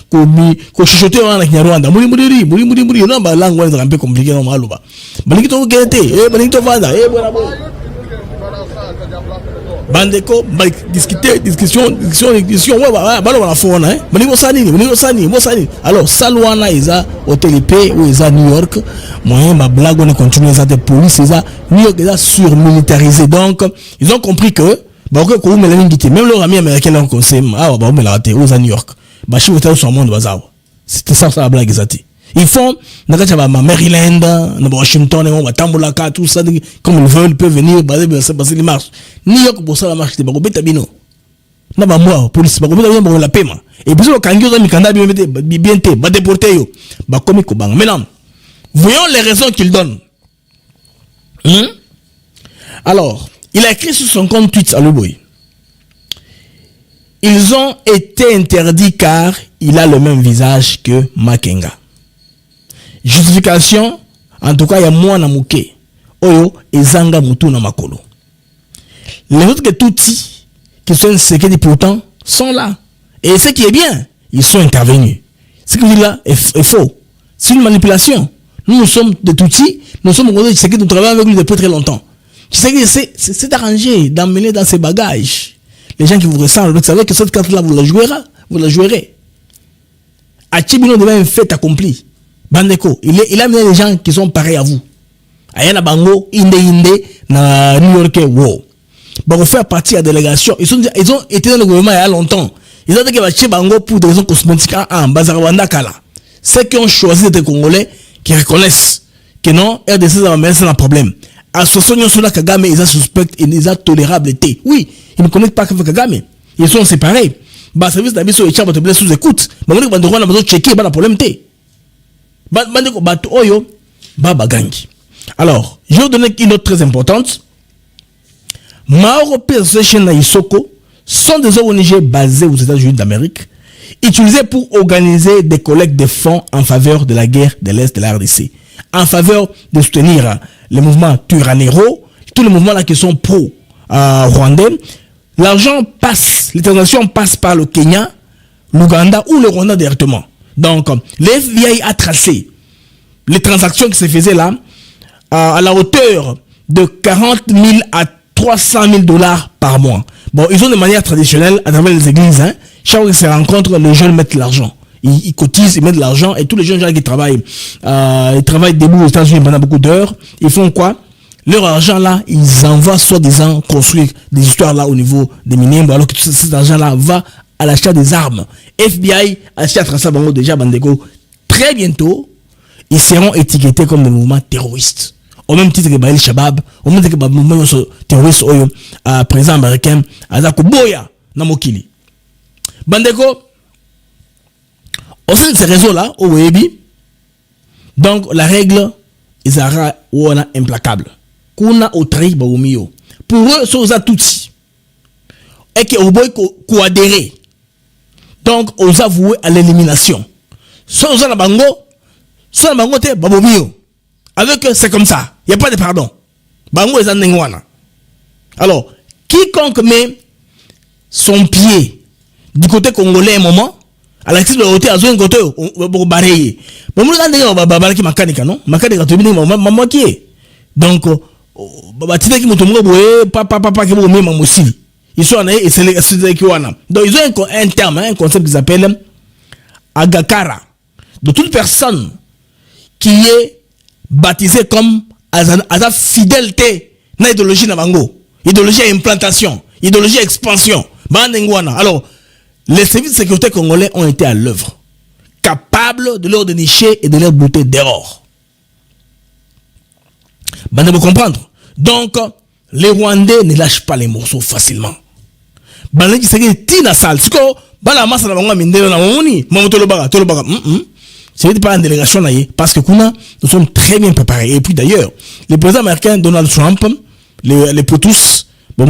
ko chuchoter wana Kinyarwanda muri non ba langue wana un peu compliqué non maluba baliki to gete baliki to vanda bwana bandeko discussion ouais balo la fona baliki sani alors salwana iza hotel IP ou iza New York moyen ma blague on continue ça de police iza New York est surmilitarisé donc ils ont compris que même leur ami américain leur conseil aux New York c'était ça la blague exacte ils font Maryland Washington tout ça comme ils veulent, ils peuvent venir passer les marches New York pour ça la marche na ba moi police ba ko la paiement et puis quand ils ont mikanda bien té ba déporter yo ba komi ko bang maintenant voyons les raisons qu'ils donnent alors il a écrit sur son compte Twitter à Luboy. Ils ont été interdits car il a le même visage que Makenga. Justification, en tout cas, il y a moi na muke. Oyo, ezanga mutu na makolo. Les autres que touti, qui sont séqués pourtant, sont là. Et ce qui est bien, ils sont intervenus. Ce que vous dites là est faux. C'est une manipulation. Nous sommes des toutis, nous sommes ceux qui nous travaillons avec lui depuis très longtemps. C'est arrangé d'emmener dans ses bagages les gens qui vous ressemblent. Vous savez que cette carte-là, vous la jouerez. Achibino devient un fait accompli. Bandeko, il a amené des gens qui sont pareils à vous. Ayana Bango, Inde, na New York, wow. Bango fait partie de la délégation. Ils ont été dans le gouvernement il y a longtemps. Ils ont dit que Bango pour des raisons cosmétiques en Bazarwanda Kala. Ceux qui ont choisi d'être Congolais, qui reconnaissent que non, RDC va mettre un problème. Association sur la Kagame, ils ont suspect et ils ont tolérable. Oui, ils ne connaissent pas Kagame. Ils sont séparés. Bah, service d'habitude, ils sont blessés sous écoute. Mais on a besoin de checker, bah, le problème t'es. Bandeko, bah, oyo, bah, bagangi. Alors, je vais vous donner une autre très importante. Maoro Association et Isoko sont des ONG basées aux États-Unis d'Amérique, utilisées pour organiser des collectes de fonds en faveur de la guerre de l'Est de la RDC, en faveur de soutenir les mouvements Turanero, tous les mouvements là qui sont pro-rwandais. L'argent passe, les transactions passent par le Kenya, l'Ouganda ou le Rwanda directement. Donc, l'FBI a tracé les transactions qui se faisaient là à la hauteur de 40 000 à 300 000 dollars par mois. Bon, ils ont de manière traditionnelle à travers les églises. Chaque fois qu'ils se rencontrent, les jeunes mettent l'argent. Ils cotisent, ils mettent de l'argent et tous les jeunes gens qui travaillent, ils travaillent debout aux États-Unis pendant beaucoup d'heures. Ils font quoi? Leur argent là, ils envoient soi-disant construire des histoires là au niveau des minières, alors que tout cet argent là va à l'achat des armes. FBI achète à ça déjà Bandeko. Très bientôt, ils seront étiquetés comme des mouvements terroristes. Au même titre que Baïl Shabab, au même titre que les mouvements terroristes président américain, Azako Boya, Namokili. Bandeko. Au sein de ces réseaux-là, au Webi, donc la règle, ils sont implacable. Kuna otri baumio. Pour eux, c'est aux atoutis. Et que au boy coadéré. Donc, aux avoués à l'élimination. Soit aux bango, soit bango te babomio. Avec eux, c'est comme ça. Il n'y a pas de pardon. Bango est en alors, quiconque met son pied du côté congolais un moment, à la de l'hôtel, à un côté, pour balayer. Bon, nous avons dit que c'est mécanique, non? Mécanique, tu dis, maman qui est. Donc, tu dis que tu papa qui est maman aussi. Ils sont allés et c'est qui wana. Donc, ils ont un terme, un concept qu'ils appellent Agakara. de toute personne qui est baptisée comme Aza fidélité, na idéologie na bango, idéologie à implantation, idéologie à expansion. Alors, les services de sécurité congolais ont été à l'œuvre, capables de leur dénicher et de leur bouter dehors. Vous comprendre. Donc, les Rwandais ne lâchent pas les morceaux facilement. C'est pas une délégation parce que nous sommes très bien préparés. Et puis d'ailleurs, le président américain Donald Trump, les potus, il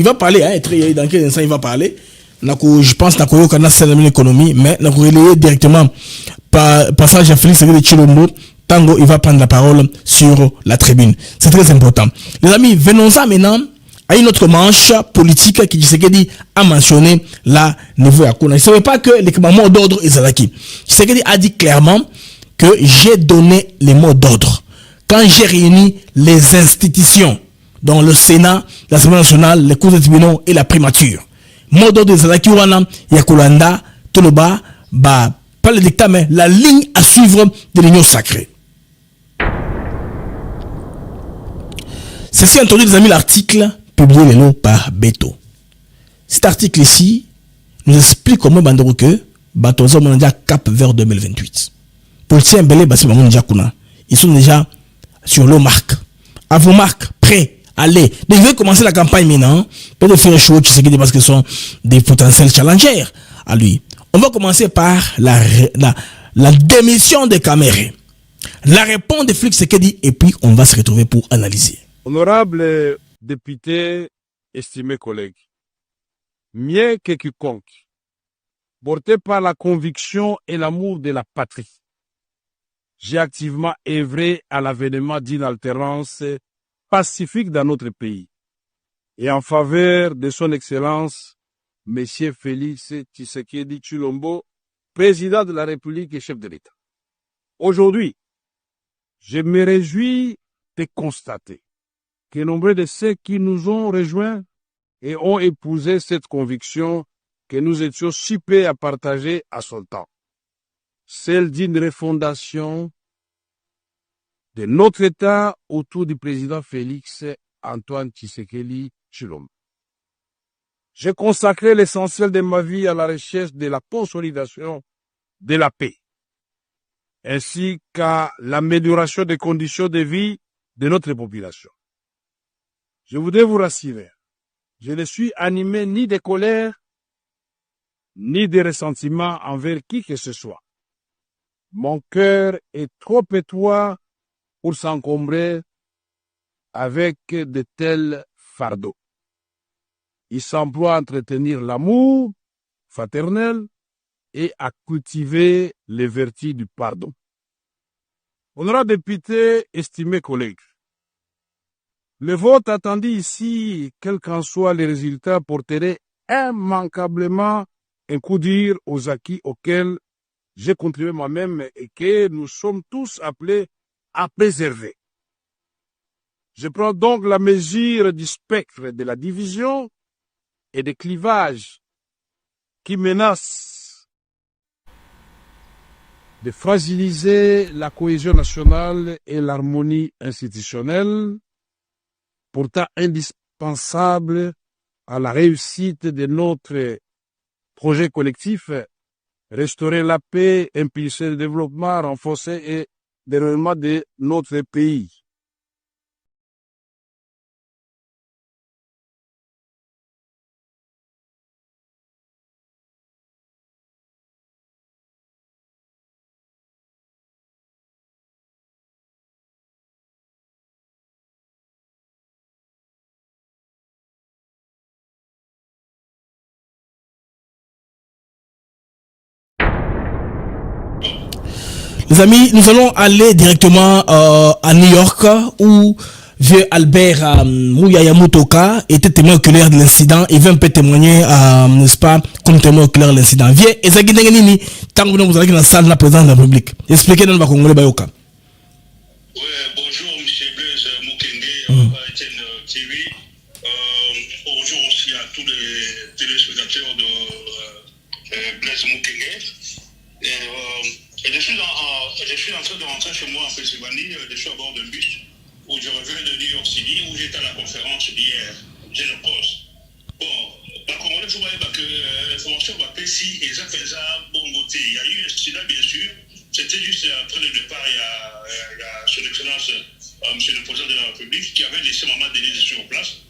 va parler, dans quel instant il va parler. Je pense que c'est l'économie, mais directement par passage à Félix Tshilombo. Tango, il va prendre la parole sur la tribune. C'est très important. Les amis, venons-en maintenant à une autre manche politique qui Tshisekedi a mentionné là, niveau à Kuna. Il ne savait pas que les mots d'ordre Ezalaki. Tshisekedi a dit clairement que j'ai donné les mots d'ordre. Quand j'ai réuni les institutions, dont le Sénat, l'Assemblée nationale, les cours de tribunaux et la primature. Mot d'ordre Ezalaki wana, Yakulanda, Toloba, pas le dictat, mais la ligne à suivre de l'union sacrée. Ceci entendu, les amis, l'article publié les noms par Beto. Cet article ici nous explique comment Bandero que Batoza Mondia cap vers 2028. Politiciens Belé Bassi Mamoun Kuna, ils sont déjà sur leur marque. À vos marques, prêts, allez. Ils veulent commencer la campagne maintenant. Peut-être faire chaud, tu sais parce qu'ils sont des potentiels challengers à lui. On va commencer par la démission de Kamere. La réponse de Félix Tshisekedi et puis on va se retrouver pour analyser. Honorables députés, estimés collègues, mieux que quiconque, porté par la conviction et l'amour de la patrie, j'ai activement œuvré à l'avènement d'une alternance pacifique dans notre pays et en faveur de son Excellence, Monsieur Félix Tshisekedi Tshilombo, président de la République et chef de l'État. Aujourd'hui, je me réjouis de constater que nombre de ceux qui nous ont rejoints et ont épousé cette conviction que nous étions si prêts à partager à son temps, celle d'une refondation de notre État autour du président Félix Antoine Tshisekedi Tshilombo. J'ai consacré l'essentiel de ma vie à la recherche de la consolidation de la paix, ainsi qu'à l'amélioration des conditions de vie de notre population. Je voudrais vous rassurer, je ne suis animé ni de colère, ni de ressentiment envers qui que ce soit. Mon cœur est trop étroit pour s'encombrer avec de tels fardeaux. Il s'emploie à entretenir l'amour fraternel et à cultiver les vertus du pardon. Honorables députés, estimés collègues, le vote attendu ici, quels qu'en soient les résultats, porterait immanquablement un coup dur aux acquis auxquels j'ai contribué moi-même et que nous sommes tous appelés à préserver. Je prends donc la mesure du spectre de la division et des clivages qui menacent de fragiliser la cohésion nationale et l'harmonie institutionnelle, pourtant indispensable à la réussite de notre projet collectif, restaurer la paix, impulser le développement, renforcer et le développement de notre pays. Les amis, nous allons aller directement à New York où vieux Albert Mouyaya Mutoka était témoin oculaire de l'incident. Il veut un peu témoigner, n'est-ce pas, comme témoin oculaire de l'incident. Vieux, Ezagi Ndengenini, tant que vous allez dans la salle de la présidence de la République. Expliquez dans le Congolais Bayoka. Oui, bonjour, M. Blaise Mukenge, Etienne Thierry. Bonjour aussi à tous les téléspectateurs de Blaise Mukenge. Et je suis en train de rentrer chez moi en Pennsylvanie, je suis à bord d'un bus où je reviens de New York City, où j'étais à la conférence d'hier. J'ai le poste. Bon, la Congolais, il faut voir que l'information va passer et ça fait ça bon côté. Il y a eu un incident, bien sûr. C'était juste après le départ, il y a son excellence, monsieur le président de la République, qui avait laissé Maman Denis sur place,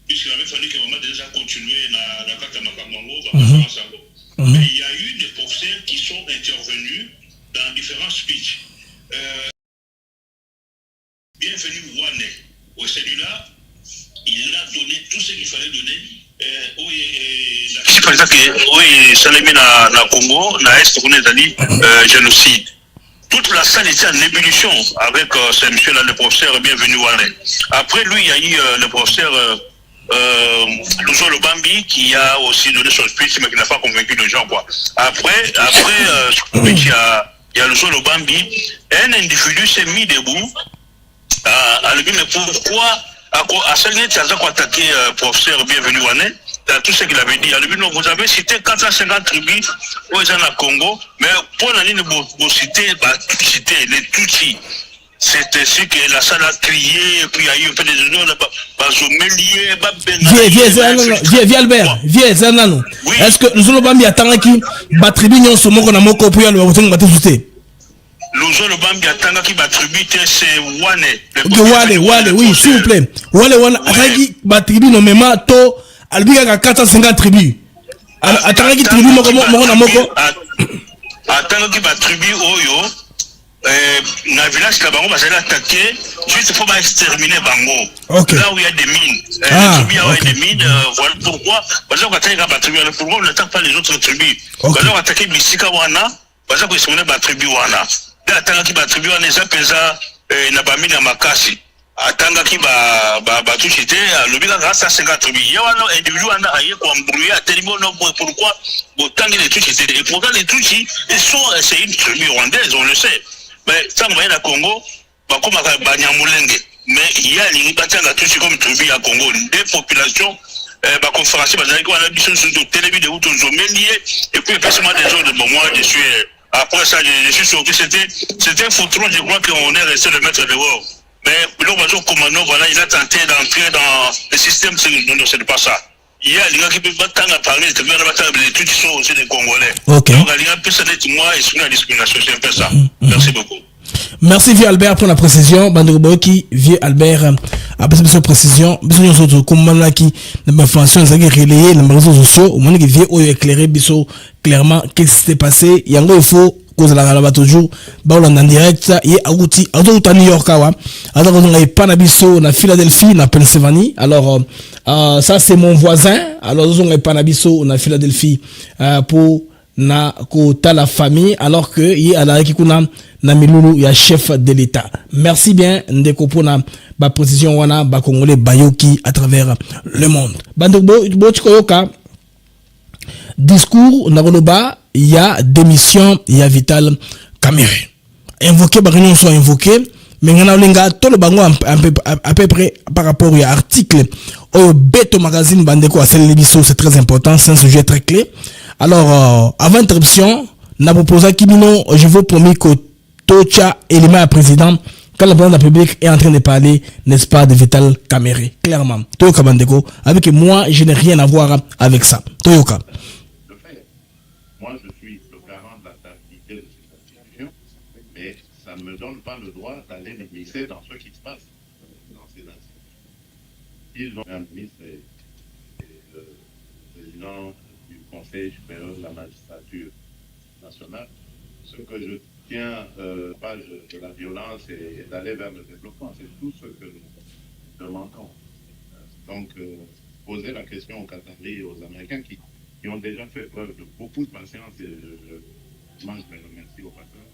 puisqu'il avait fallu que Maman Denis a continué dans la carte de Makamango, Mais il y a eu des professeurs qui sont intervenus dans différents speeches. Bienvenue Wane. Au celui-là, il a donné tout ce qu'il fallait donner. Par exemple, oui, Salémi na Congo, na Est, on est allé génocide. Toute la salle était en ébullition avec ce monsieur-là, le professeur Bienvenu Wane. Après lui, il y a eu le professeur Luso Lobambi qui a aussi donné son speech, mais qui n'a pas convaincu les gens, quoi. Après il y a Luso Lobambi, un individu s'est mis debout à lui dire, mais pourquoi à ce moment-là, tu as attaqué professeur Bienvenu Wane, tout ce qu'il avait dit. À lui dire, vous avez cité 450 tribus au Congo, mais pour la ligne, vous citez les Tutsis. C'est ainsi que la salle a crié, et puis il y a eu un peu de Vieux Albert, Zanano. Est-ce que nous allons bien attendre qui battribi non sommes qu'on a moko pour y aller au battre. Luso Lobambi attend qui battribi c'est Wane. Wale, oui, s'il vous plaît. Wale, attends battribi non même to albiga 450 tribus. Attends qui tribu moko na moko. Attends qui battribi oyo. Na village là bango bazali attaquer juste pour exterminer bango. Là où il y a des mines. Des mines, voilà pourquoi bazali attaquer la tribu. Pourquoi on n'attaque pas les autres tribus? Bazali attaquer Bisika wana, bazali exterminer ba tribu wana. Là attanga ki ba tribu wana eza peza na ba mine ya makasi. Attanga ki ba tout cité le bilan grâce à 50 tribus. Il y a un individu wana aye ko embrouiller à tel niveau pourquoi autant les tout cité et pourtant les tout c'est une tribu rwandaise, on le sait. Mais ça on va na Congo ba comme ba Nyamulenge, mais il y a les batanga tout comme tribu à Congo, des populations ba conférencier bazali ko na biso sur télévision de autres homeliers et puis personnellement des autres bon moi je suis après ça je suis sorti c'était foutu, je crois qu'on est resté le maître dehors. Mais le bateau commandant voilà il a tenté d'entrer dans le système, non c'est pas ça. Il y a les gens qui peuvent pas parler, c'est bien les trucs qui sont aussi des Congolais. Donc il y a un peu ça d'être moi et sur la discrimination, c'est un peu ça. Merci beaucoup. Merci Vieux Albert pour la précision. Bandoboki, Vieux Albert, après cette précision, besoin de autres comment qui l'information est relayée dans les réseaux sociaux, au moment que Vieux a éclairé biso clairement qu'est-ce qui s'est passé. Il y a il faut cause la là toujours ba on en direct et outi à New York wa alors on est pas na biso na Philadelphie na Pennsylvanie. Alors ça c'est mon voisin. Alors on est pas na biso na Philadelphie pour na kota la famille alors que il y a la qui kuna na milulu ya chef de l'État. Merci bien ndeko pona ba précision wana ba congolais bayoki à travers le monde. Bando bo tikoyoka discours na Roloba, il y a démission, il y a Vital Kamerhe. Invoqué par réunion sont invoqués, mais on a linga tout le bango à peu près par rapport à l'article au Beto magazine Bandeko à Célébiso, c'est très important, c'est un sujet très clé. Alors avant interruption, on a proposé Kimino, je vous promets que Tocha élément à président quand le président de la République est en train de parler, n'est-ce pas, de Vital Kamerhe, clairement. Toyoka Bandeko, avec moi, je n'ai rien à voir avec ça. Toyoka. Moi, je suis le garant de la stabilité de cette institution, mais ça ne me donne pas le droit d'aller me glisser dans ce qui se passe dans ces institutions. Ils ont un ministre et le président du Conseil supérieur de la magistrature nationale. Ce que je tiens, pas de la violence et d'aller vers le développement, c'est tout ce que nous demandons. Donc, poser la question aux Qataris et aux Américains qui ont déjà fait preuve de beaucoup de patience, et je les remercie au passage.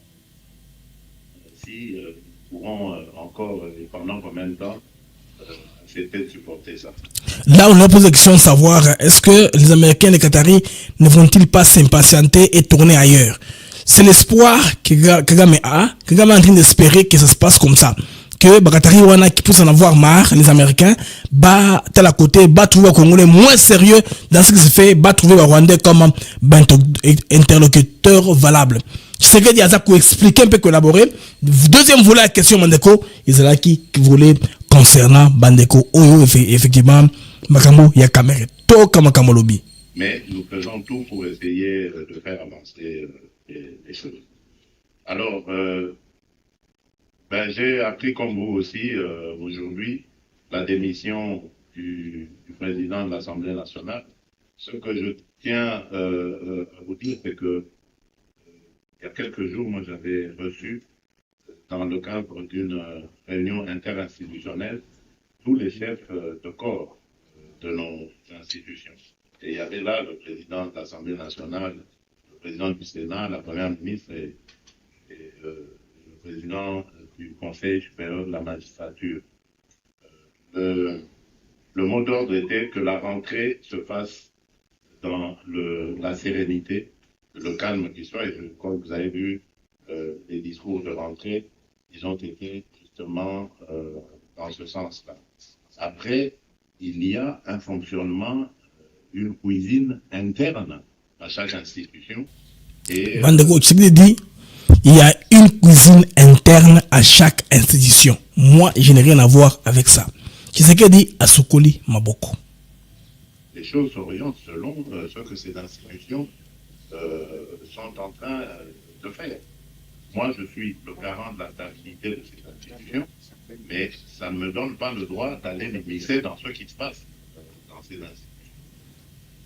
Si nous pourrons encore, et pendant combien de temps, accepter de supporter ça. Là, on a posé la question de savoir, est-ce que les Américains et les Qataris ne vont-ils pas s'impatienter et tourner ailleurs? C'est l'espoir que Kagame a. Kagame est en train d'espérer que ça se passe comme ça. que Bakatari wana qui pousse en avoir marre, les Américains, bah tel à côté, bah trouver les Congolais moins sérieux dans ce qui se fait, bah trouver les Rwandais comme interlocuteur valable. Ce que dit Azak pour expliquer un peu collaborer. Deuxième volet la question Bandeko, Israël qui voulait concernant Bandeko, effectivement, Makambo, il y a caméra, Toka Makambo lobby. Mais nous faisons tout pour essayer de faire avancer les choses. Alors, j'ai appris comme vous aussi aujourd'hui la démission du président de l'Assemblée nationale. Ce que je tiens à vous dire, c'est que il y a quelques jours, moi j'avais reçu, dans le cadre d'une réunion interinstitutionnelle, tous les chefs de corps de nos institutions. Et il y avait là le président de l'Assemblée nationale, le président du Sénat, la première ministre et le président du Conseil supérieur de la magistrature. Le mot d'ordre était que la rentrée se fasse dans la sérénité, le calme qui soit, et je crois que vous avez vu les discours de rentrée, ils ont été justement dans ce sens-là. Après, il y a un fonctionnement, une cuisine interne à chaque institution. Et dit, il y a une cuisine interne à chaque institution. Moi, je n'ai rien à voir avec ça. C'est ce que dit Asukoli Maboko. Les choses s'orientent selon ce que ces institutions sont en train de faire. Moi, je suis le garant de la stabilité de ces institutions, mais ça ne me donne pas le droit d'aller me glisser dans ce qui se passe dans ces institutions.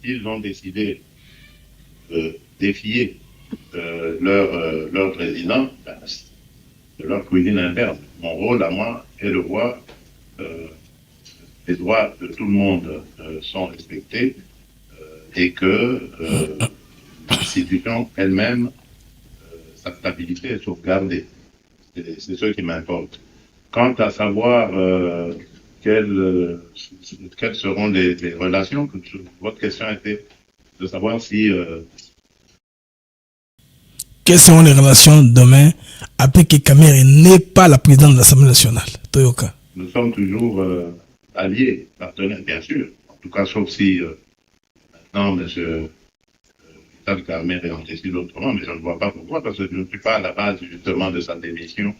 Ils ont décidé de défier leur président, de leur cuisine interne. Mon rôle à moi est de voir les droits de tout le monde sont respectés et que l'institution elle-même, sa stabilité est sauvegardée. C'est ce qui m'importe. Quant à savoir quelles seront les relations, votre question était de savoir si... Quelles seront les relations demain après que Kamere n'est pas la présidente de l'Assemblée nationale, Toyoka? Nous sommes toujours alliés, partenaires, bien sûr. En tout cas, sauf si maintenant, M. Vital Kamerhe en décide autrement, mais je ne vois pas pourquoi, parce que je ne suis pas à la base justement de sa démission,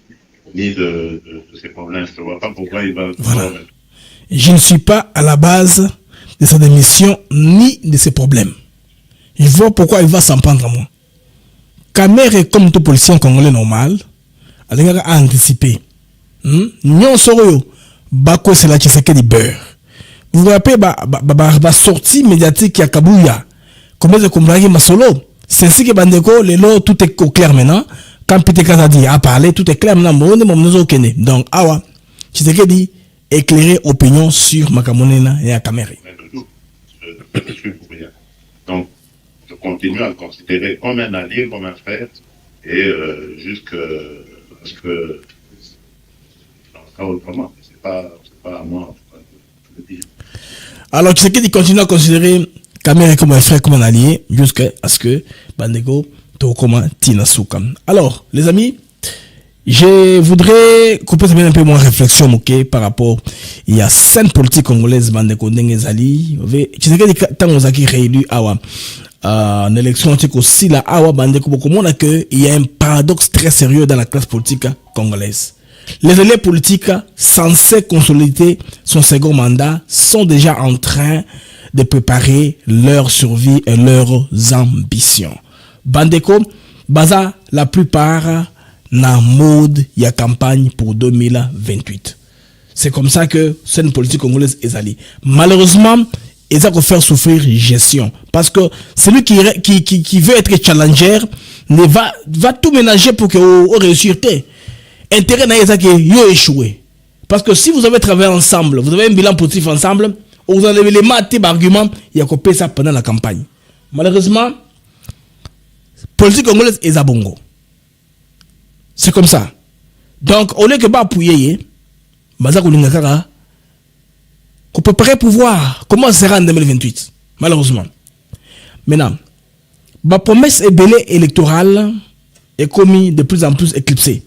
ni de ses problèmes. Je ne vois pas pourquoi il va... Voilà. Je ne suis pas à la base de sa démission, ni de ses problèmes. Je vois pourquoi il va s'en prendre à moi. Kamerhe, comme tout policier congolais normal, a anticipé. Nyon Soroyo, Bako c'est la Tshisekedi beurre. Vous vous rappelez, la sortie médiatique qui a Kabouya, comme c'est comme Ragi Masolo. C'est ainsi que Bandeko, tout est au clair maintenant. Quand Peter Kazadi a parlé, tout est clair maintenant. Donc, awa, Tshisekedi éclairer opinion sur Makamonena et à Kamerhe. Donc, je continue à le considérer comme un allié, comme un frère, et jusque parce que autrement, c'est pas à moi de le dire. Alors, tu sais qu'il continue à considérer Kamerhe comme un frère, comme un allié, jusqu'à ce que Bandeko Tokoma Tinasuka. Alors, les amis, je voudrais couper un peu mon réflexion, ok, par rapport il y a scène politique congolaise Bandeko Ndengezali. Tu sais que tant on a réélu Awa en élection, c'est aussi la Awa Bandeko beaucoup que il y a un paradoxe très sérieux dans la classe politique congolaise. Les élèves politiques censés consolider son second mandat sont déjà en train de préparer leur survie et leurs ambitions. Bandeko, baza la plupart na mode il y a campagne pour 2028. C'est comme ça que cette politique congolaise est allée. Malheureusement, ils ont faire souffrir gestion. Parce que celui qui veut être challenger va tout ménager pour que vous réussissez. Intérêt n'a que yo échoué. Parce que si vous avez travaillé ensemble, vous avez un bilan positif ensemble, vous avez les maths d'arguments, il y a coupé ça pendant la campagne. Malheureusement, politique congolaise est à bongo. C'est comme ça. Donc, au lieu que appuyer, qu'on peut préparer pour voir comment ça sera en 2028. Malheureusement. Maintenant, la promesse électorale est commise de plus en plus éclipsée.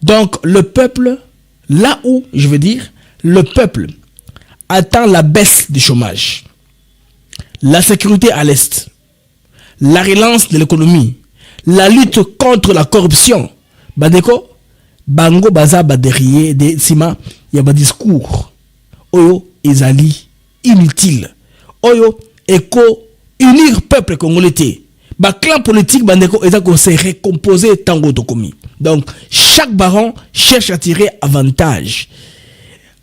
Donc, le peuple Là où, je veux dire, le peuple attend la baisse du chômage, la sécurité à l'Est, la relance de l'économie, la lutte contre la corruption. Bandeko, bango baza derrière des sima, il y a un discours. Oyo, ezali, inutile. Oyo, eko, unir peuple congolais. Ba clan politique, bandeko, est qu'on s'est récomposé tango tokomi. Donc, chaque baron cherche à tirer avantage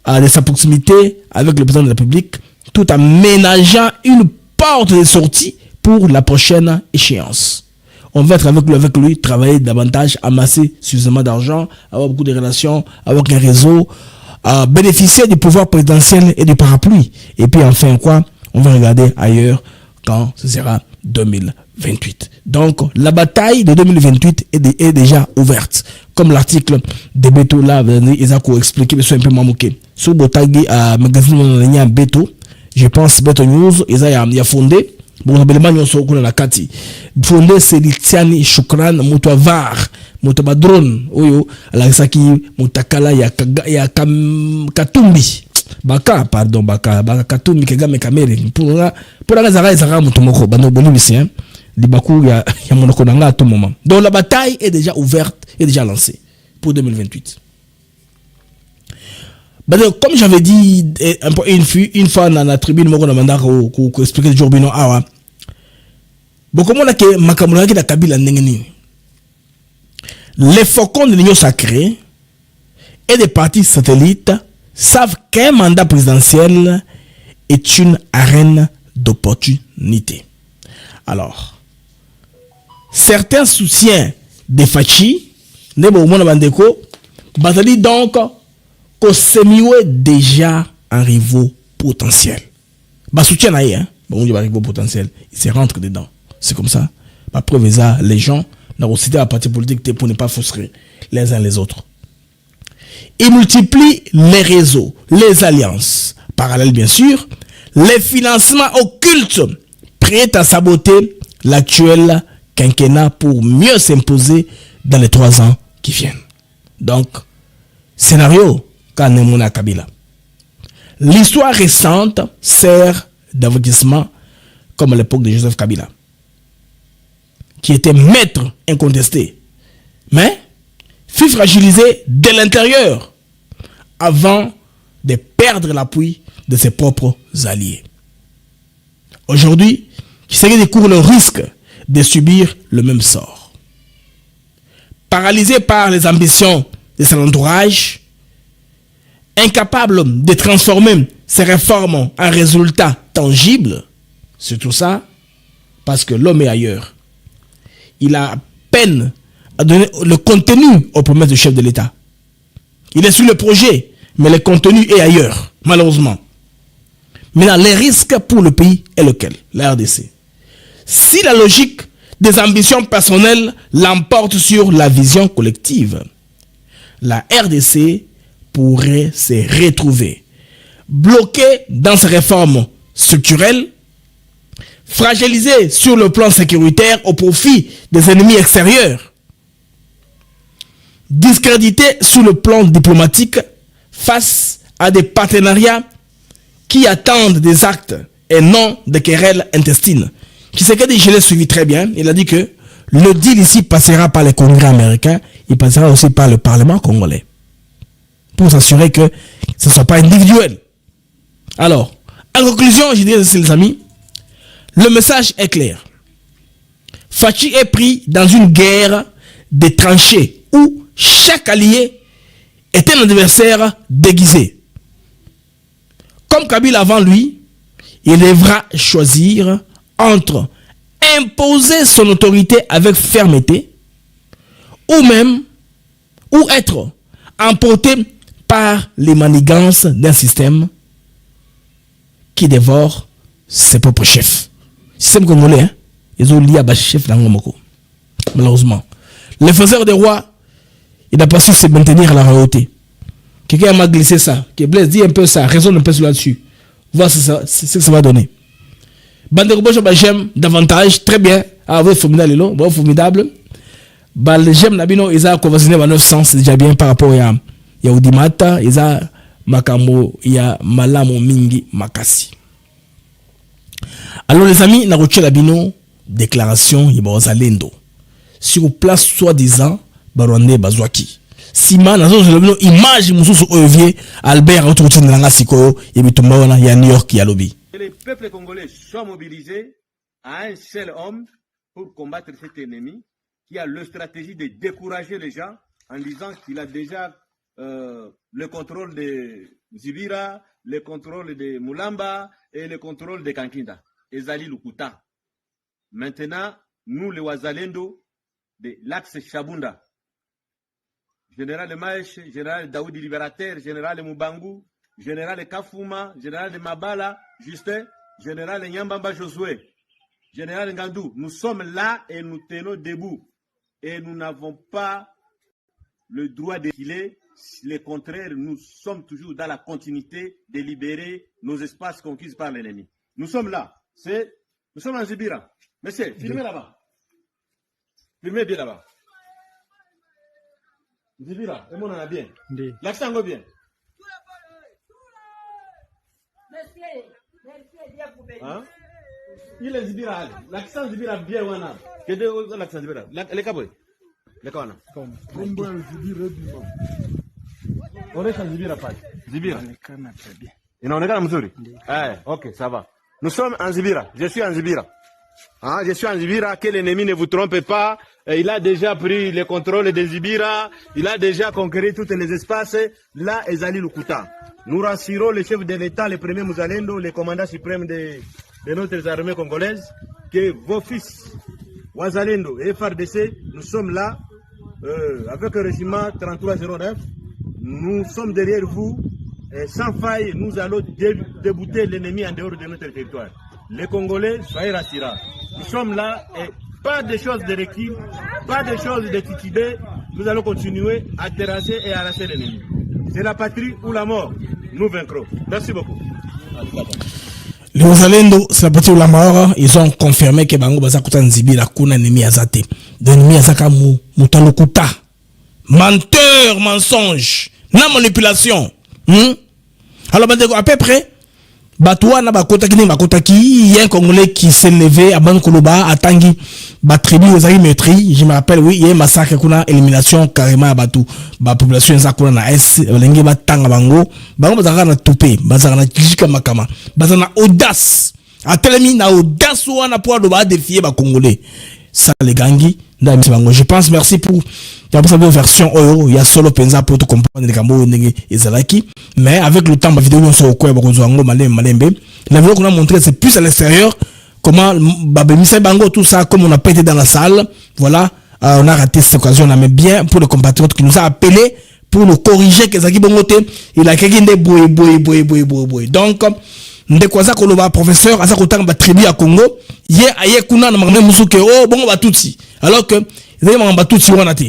de sa proximité avec le président de la République, tout en ménageant une porte de sortie pour la prochaine échéance. On va être avec lui, travailler davantage, amasser suffisamment d'argent, avoir beaucoup de relations, avoir un réseau, bénéficier du pouvoir présidentiel et du parapluie. Et puis enfin quoi, on va regarder ailleurs quand ce sera 2028. Donc la bataille de 2028 est déjà ouverte. Comme l'article de Beto là, ils ont expliqué, mais c'est un peu mamouké. Sur Botagui à magazine Beto, je pense Beto News, ils ont fondé. Bon, la kati fondé c'est Litiani Shukran Mutwavar Mutabadron oyo la saki mutakala ya Katumbi baka pardon baka Katumbi kegame kamere pour la zara mutomoko bano bolivicien libaku ya monoko nanga à tout moment. Donc la bataille est déjà ouverte et déjà lancée pour 2028. Comme j'avais dit une fois dans la tribune, je vais expliquer le jour bino awa. Les faucons de l'Union sacrée et des partis satellites savent qu'un mandat présidentiel est une arène d'opportunité. Alors, certains soutiens des Fachi, batali donc Kosemiwe déjà un rivaux potentiel. Bah soutien là, hein. Bon, il y a un rivaux potentiel. Il se rentre dedans. C'est comme ça. Bah preuve ça, les gens n'ont cité la partie politique pour ne pas frustrer les uns les autres. Ils multiplient les réseaux, les alliances. Parallèles bien sûr, les financements occultes prêts à saboter l'actuel quinquennat pour mieux s'imposer dans les 3 ans qui viennent. Donc, scénario Kanemuna Kabila. L'histoire récente sert d'avertissement comme à l'époque de Joseph Kabila, qui était maître incontesté, mais fut fragilisé de l'intérieur avant de perdre l'appui de ses propres alliés. Aujourd'hui, Tshisekedi court le risque de subir le même sort. Paralysé par les ambitions de son entourage, incapable de transformer ces réformes en résultats tangibles, c'est tout ça parce que l'homme est ailleurs. Il a peine à donner le contenu aux promesses du chef de l'État. Il est sur le projet, mais le contenu est ailleurs, malheureusement. Maintenant, les risques pour le pays est lequel? La RDC. Si la logique des ambitions personnelles l'emporte sur la vision collective, la RDC pourrait se retrouver bloquée dans ses réformes structurelles, fragilisée sur le plan sécuritaire au profit des ennemis extérieurs, discréditée sur le plan diplomatique face à des partenariats qui attendent des actes et non des querelles intestines. Tshisekedi, je l'ai suivi très bien, il a dit que le deal ici passera par les congrès américains, il passera aussi par le Parlement congolais, pour s'assurer que ce ne soit pas individuel. Alors, en conclusion, je dirais les amis, le message est clair. Fachi est pris dans une guerre des tranchées où chaque allié est un adversaire déguisé. Comme Kabila avant lui, il devra choisir entre imposer son autorité avec fermeté ou être emporté par les manigances d'un système qui dévore ses propres chefs. Système congolais, hein? Ils ont lié à chef d'Angomoko. Malheureusement. Le faiseur des rois, il n'a pas su se maintenir à la royauté. Quelqu'un m'a glissé ça. Qui Blaise dit un peu ça, raisonne un peu là-dessus. Voir ce que ça va donner. Bandeko j'aime davantage, très bien. Ah, vous formidable. J'aime Nabino, ils ont conventionné à 900, c'est déjà bien par rapport à ya udimata eza makambo ya malamu mingi makasi. Alors les amis, na roche la bino déclaration ya bazalendo sur place soi-disant barwande bazwaki sima na zo bino image mususu oyevier Albert autour de la sikoyo ya bitumba wana ya New York ya lobby. Les peuples congolais sont mobilisés à un seul homme pour combattre cet ennemi qui a la stratégie de décourager les gens en disant qu'il a déjà le contrôle de Zibira, le contrôle de Mulamba et le contrôle de Kankinda. Ezali Lukuta. Maintenant, nous les Wazalendo de l'axe Chabunda, général Maïch, général Daoudi Libérateur, général Mubangu, général Kafuma, général de Mabala, Justin, général Nyambamba Josué, général Ngandou, nous sommes là et nous tenons debout. Et nous n'avons pas le droit de filer. Le contraire, nous sommes toujours dans la continuité de libérer nos espaces conquis par l'ennemi. Nous sommes là. Nous sommes en Zibira. Monsieur, filmez là-bas. Filmez bien là-bas. Zibira, et moi on en a bien. L'accent go bien. Hein? Il est Zibira. L'accent Zibira bien ou non? Quel est l'accent Zibira? Les cabouilles. Les cabouilles. On est en Zibira pas. Zibira. Inaonekana mzuri? Eh, ok, ça va. Nous sommes en Zibira. Je suis en Zibira. Hein, je suis en Zibira. Que l'ennemi ne vous trompe pas. Il a déjà pris le contrôle de Zibira. Il a déjà conquéri tous les espaces. Là, Ezali Lukuta. Nous rassurons le chef de l'État, le premier Mouzalendo, le commandant suprême de notre armée congolaise, que vos fils, Wazalendo et FARDC, nous sommes là avec le régiment 3309. Nous sommes derrière vous. Et sans faille, nous allons débouter l'ennemi en dehors de notre territoire. Les Congolais, soyez rassurés. Nous sommes là et pas de choses de recul, pas de choses de titubé. Nous allons continuer à terrasser et à arracher l'ennemi. C'est la patrie ou la mort. Nous vaincrons. Merci beaucoup. Les Wazalendo, c'est la patrie ou la mort. Ils ont confirmé que Bango Bazakuta Nzibi la kuna ennemi azate. L'ennemi azaka mutalokuta. Menteur, mensonge, na manipulation. Alors, à peu près, Batouana Bakotaki, il y a un Congolais qui s'est levé à Bankoloba, à Tangi, Batribu, aux Meurtri. Je me rappelle, oui, il y a un massacre, élimination carrément à Batou. La population est na S, Lengue Batanga Bango, Bango Bazarana Toupé, Bazarana Kijika Makama, Bazarana audace. A telemi na audace ou na poids de défier ba Congolais. Ça, les gangi, je pense, merci pour la version Oyo, il y a solo penza pour te comprendre les Gambo et Zalaki, mais avec le temps, ma vidéo, on se reconnaît, la vidéo qu'on a montré, c'est plus à l'extérieur, comment, Babemisa Bango, tout ça, comme on a pété dans la salle, voilà, on a raté cette occasion, mais bien pour le compatriote qui nous a appelé pour nous corriger, que Zaki Bongote, il a quelqu'un de boy. Donc, ndekwaza koloba professeur aza kotanga tribu à Congo ye aye kuna na magame musuke oh bongo batutsi alors que ils ont batutsi wana te.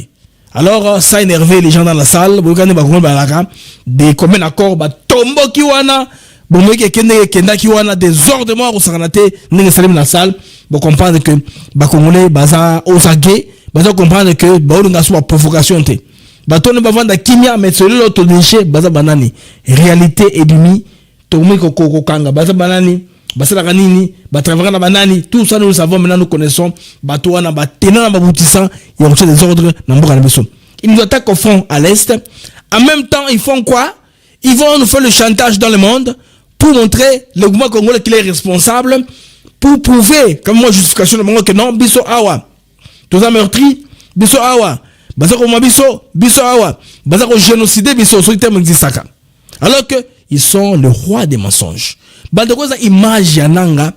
Alors ça énervé les gens dans la salle bokane ba kongo balaka des communs accords ba tombo ki wana bongo ke kenda ki wana désordre au sakanate ndenge salim na salle pour comprendre que ba congolais baza osage baza comprendre que ba olunga so provocation te ba tone ba vanda kimia mais celui l'autre déchet baza banani réalité ébimi Tomi Koko Kanga, Basa Banani, Basa Ranini, Batravana Banani, tout ça nous le savons maintenant, nous connaissons, Batouana, Batena, Baboutissant, il y a aussi des ordres, ils nous attaquent au fond à l'est. En même temps, ils font quoi? Ils vont nous faire le chantage dans le monde pour montrer le gouvernement congolais qu'il est responsable, pour prouver, comme moi, justification de mon que non, Bisso Awa, tous un meurtri, Bisso Awa, Bazako Mabiso, Bisso Awa, Bazako génocidé, Bisso, Solitaire Mexisaka. Alors que, ils sont le roi des mensonges. Bandekoza image yananga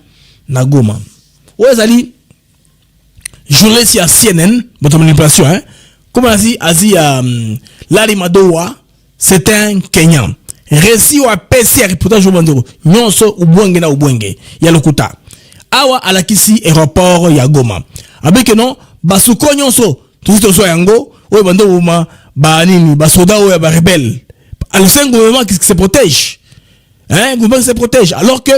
na Goma. Ouazali journaliste à CNN, votre manipulation hein. Comme on a dit Larry Madowa, c'est un Kenyan. Récit ou PC reportage au Bandero. Nyonso ubwenge na ubwenge. Ya lokuta. Awa alakisi aéroport ya Goma. Avec non basuko nyonso tout so yango o Bandero ma ba nini basoda o ya ba rebelle. Alors c'est un gouvernement qui se protège. Hein, gouvernement qui se protège. Alors que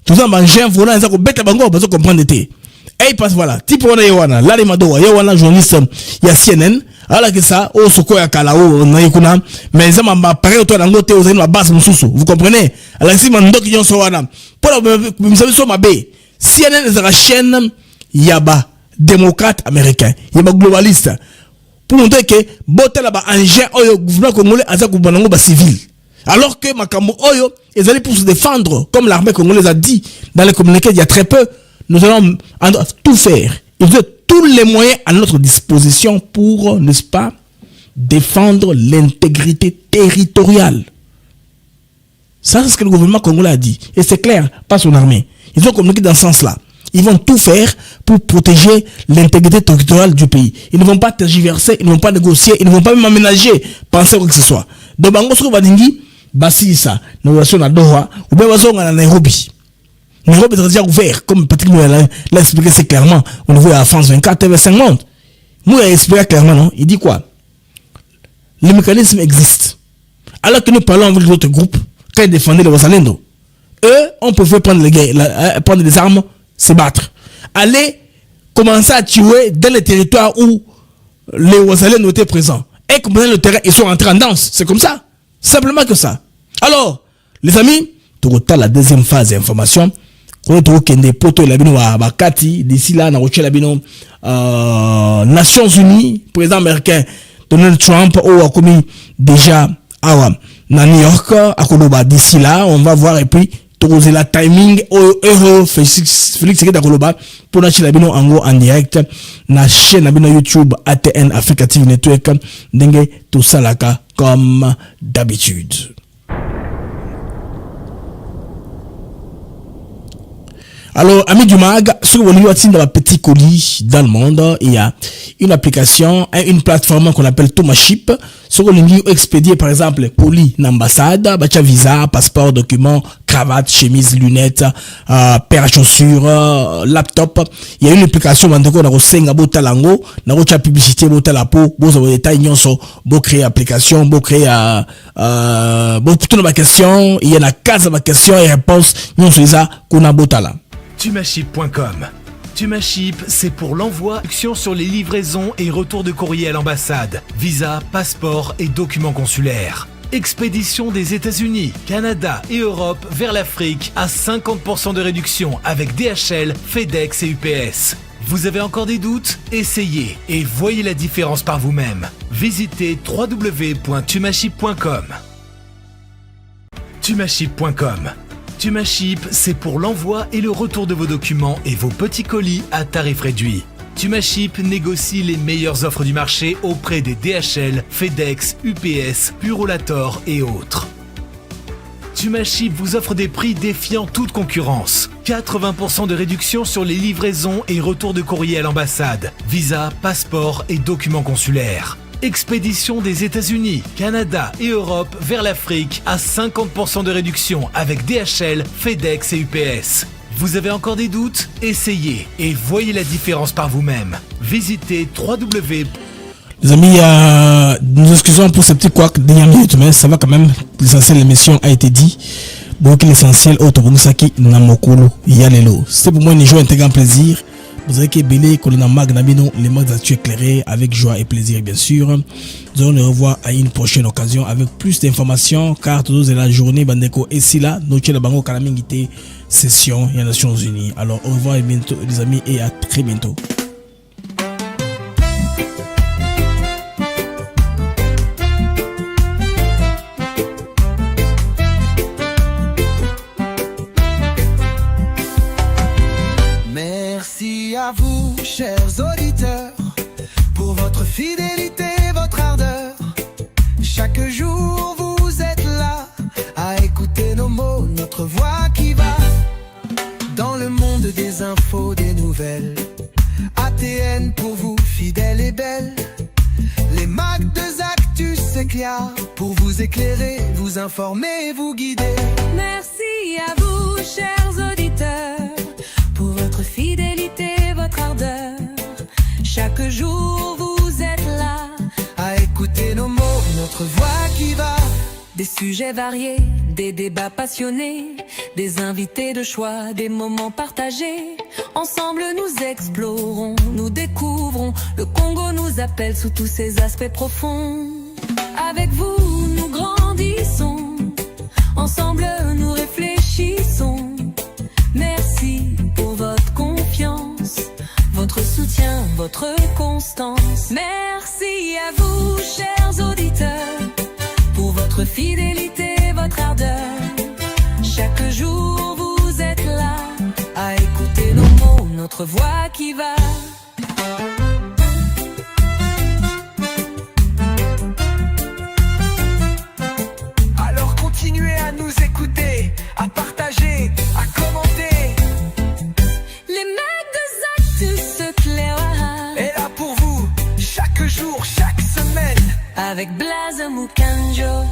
tout ça manger un volant, ça bête à bango, parce qu'on comprend d'été. Et il passe voilà. Type on a Yowana, là les Madowa, Yowana journaliste, il y a CNN, Alors que ça, oh, soko ya kalao, na yikuna, mais ça m'a paré autour d'un côté, aux ma base, vous comprenez? Alors si mon doc yon sowana, pour la savez sur ma baie, CNN est la chaîne yaba, démocrate américain, yaba globaliste, pour montrer que, botte là-bas, engin, oyo, gouvernement congolais, aza gouvernement ba civil. Alors que Makambo Oyo, ils allaient pour se défendre, comme l'armée congolaise a dit dans les communiqués il y a très peu, nous allons tout faire. Ils ont tous les moyens à notre disposition pour, n'est-ce pas, défendre l'intégrité territoriale. Ça, c'est ce que le gouvernement congolais a dit. Et c'est clair, pas son armée. Ils ont communiqué dans ce sens-là. Ils vont tout faire pour protéger l'intégrité territoriale du pays. Ils ne vont pas tergiverser, ils ne vont pas négocier, ils ne vont pas même aménager, penser quoi que ce soit. Donc, Bango Soko Badingi, Bassi ça, nous relation à Doha, ou bien Bazong à Nairobi. Nairobi est déjà ouvert, comme Patrick Mouya l'a expliqué c'est clairement au niveau de la France 24 TV5 Monde. Mouya a expliqué clairement, non? Il dit quoi? Le mécanisme existe. Alors que nous parlons avec d'autres groupes, quand ils défendaient les Wazalendo, eux, on pouvait prendre prendre des armes, se battre. Aller commencer à tuer dans les territoires où les Wazalendo étaient présents. Et comme le terrain, ils sont rentrés en danse. C'est comme ça. Simplement que ça. Alors, les amis, tu retrouves la deuxième phase d'information. On retrouve des poteaux à Bakati. D'ici là, on a retrouvé Nations Unies, président américain Donald Trump, ou a commis déjà à New York, à Koloba. D'ici là, on va voir et puis trouver la timing au Félix Sekeda pour la chaîne en direct na chaîne YouTube ATN Africa TV Network dengue tout ça là comme d'habitude. Alors, amis du mag, sur dans la petit colis dans le monde, il y a une application, une plateforme qu'on appelle Tomaship. Sur le lieu expédier, par exemple, colis d'ambassade, bacha visa, passeport, document, cravate, chemise, lunettes, paire à chaussures, laptop. Il y a une application, mandeko, na rosenga botalango, na rocha publicité botalapo, bo zo détail nyonso, bo créer application, bo créer, bo toute ma question, il y a la case ma question et réponse, nyonso isa, kuna botala. Tumaship.com. Tumaship, c'est pour l'envoi sur les livraisons et retours de courrier à l'ambassade, visa, passeport et documents consulaires. Expédition des États-Unis, Canada et Europe vers l'Afrique à 50% de réduction avec DHL, FedEx et UPS. Vous avez encore des doutes? Essayez et voyez la différence par vous-même. Visitez www.tumaship.com. Tumaship.com. Tumaship, c'est pour l'envoi et le retour de vos documents et vos petits colis à tarif réduit. Tumaship négocie les meilleures offres du marché auprès des DHL, FedEx, UPS, Purolator et autres. Tumaship vous offre des prix défiant toute concurrence. 80% de réduction sur les livraisons et retours de courrier à l'ambassade, visa, passeport et documents consulaires. Expédition des États-Unis, Canada et Europe vers l'Afrique à 50% de réduction avec DHL, FedEx et UPS. Vous avez encore des doutes? Essayez et voyez la différence par vous-même. Visitez www. Les amis, nous excusons pour ces petits couacs de dernière minute, mais ça va quand même. L'essentiel de l'émission a été dit. Donc l'essentiel, Otobonsaki Namokolo Yalelo. C'est pour moi une joie, un très grand plaisir. Vous avez qu'ébélé, Colonel Mag Nabino, les modes d'actu éclairés avec joie et plaisir, bien sûr. Nous allons nous revoir à une prochaine occasion avec plus d'informations, car toujours c'est la journée, Bandeko et Sila, notre Bango Kalamingité, session et Nations Unies. Alors, au revoir et bientôt, les amis, et à très bientôt. À vous, chers auditeurs, pour votre fidélité, votre ardeur. Chaque jour, vous êtes là à écouter nos mots, notre voix qui va dans le monde des infos, des nouvelles. ATN pour vous, fidèle et belle. Les mags de Zactus s'éclairent pour vous éclairer, vous informer et vous guider. Merci à vous, chers auditeurs, pour votre fidélité, votre ardeur. Chaque jour vous êtes là à écouter nos mots, notre voix qui va. Des sujets variés, des débats passionnés, des invités de choix, des moments partagés. Ensemble nous explorons, nous découvrons. Le Congo nous appelle sous tous ses aspects profonds. Avec vous nous grandissons, ensemble nous réfléchissons. Merci pour votre confiance, votre soutien, votre constance. Merci à vous, chers auditeurs, pour votre fidélité, votre ardeur. Chaque jour vous êtes là, à écouter nos mots, notre voix qui va. Alors continuez à nous écouter, à partager, à commenter. Les mecs de Zactus Cléa est là pour vous, chaque jour, chaque semaine. Avec Blaze Mukanjo.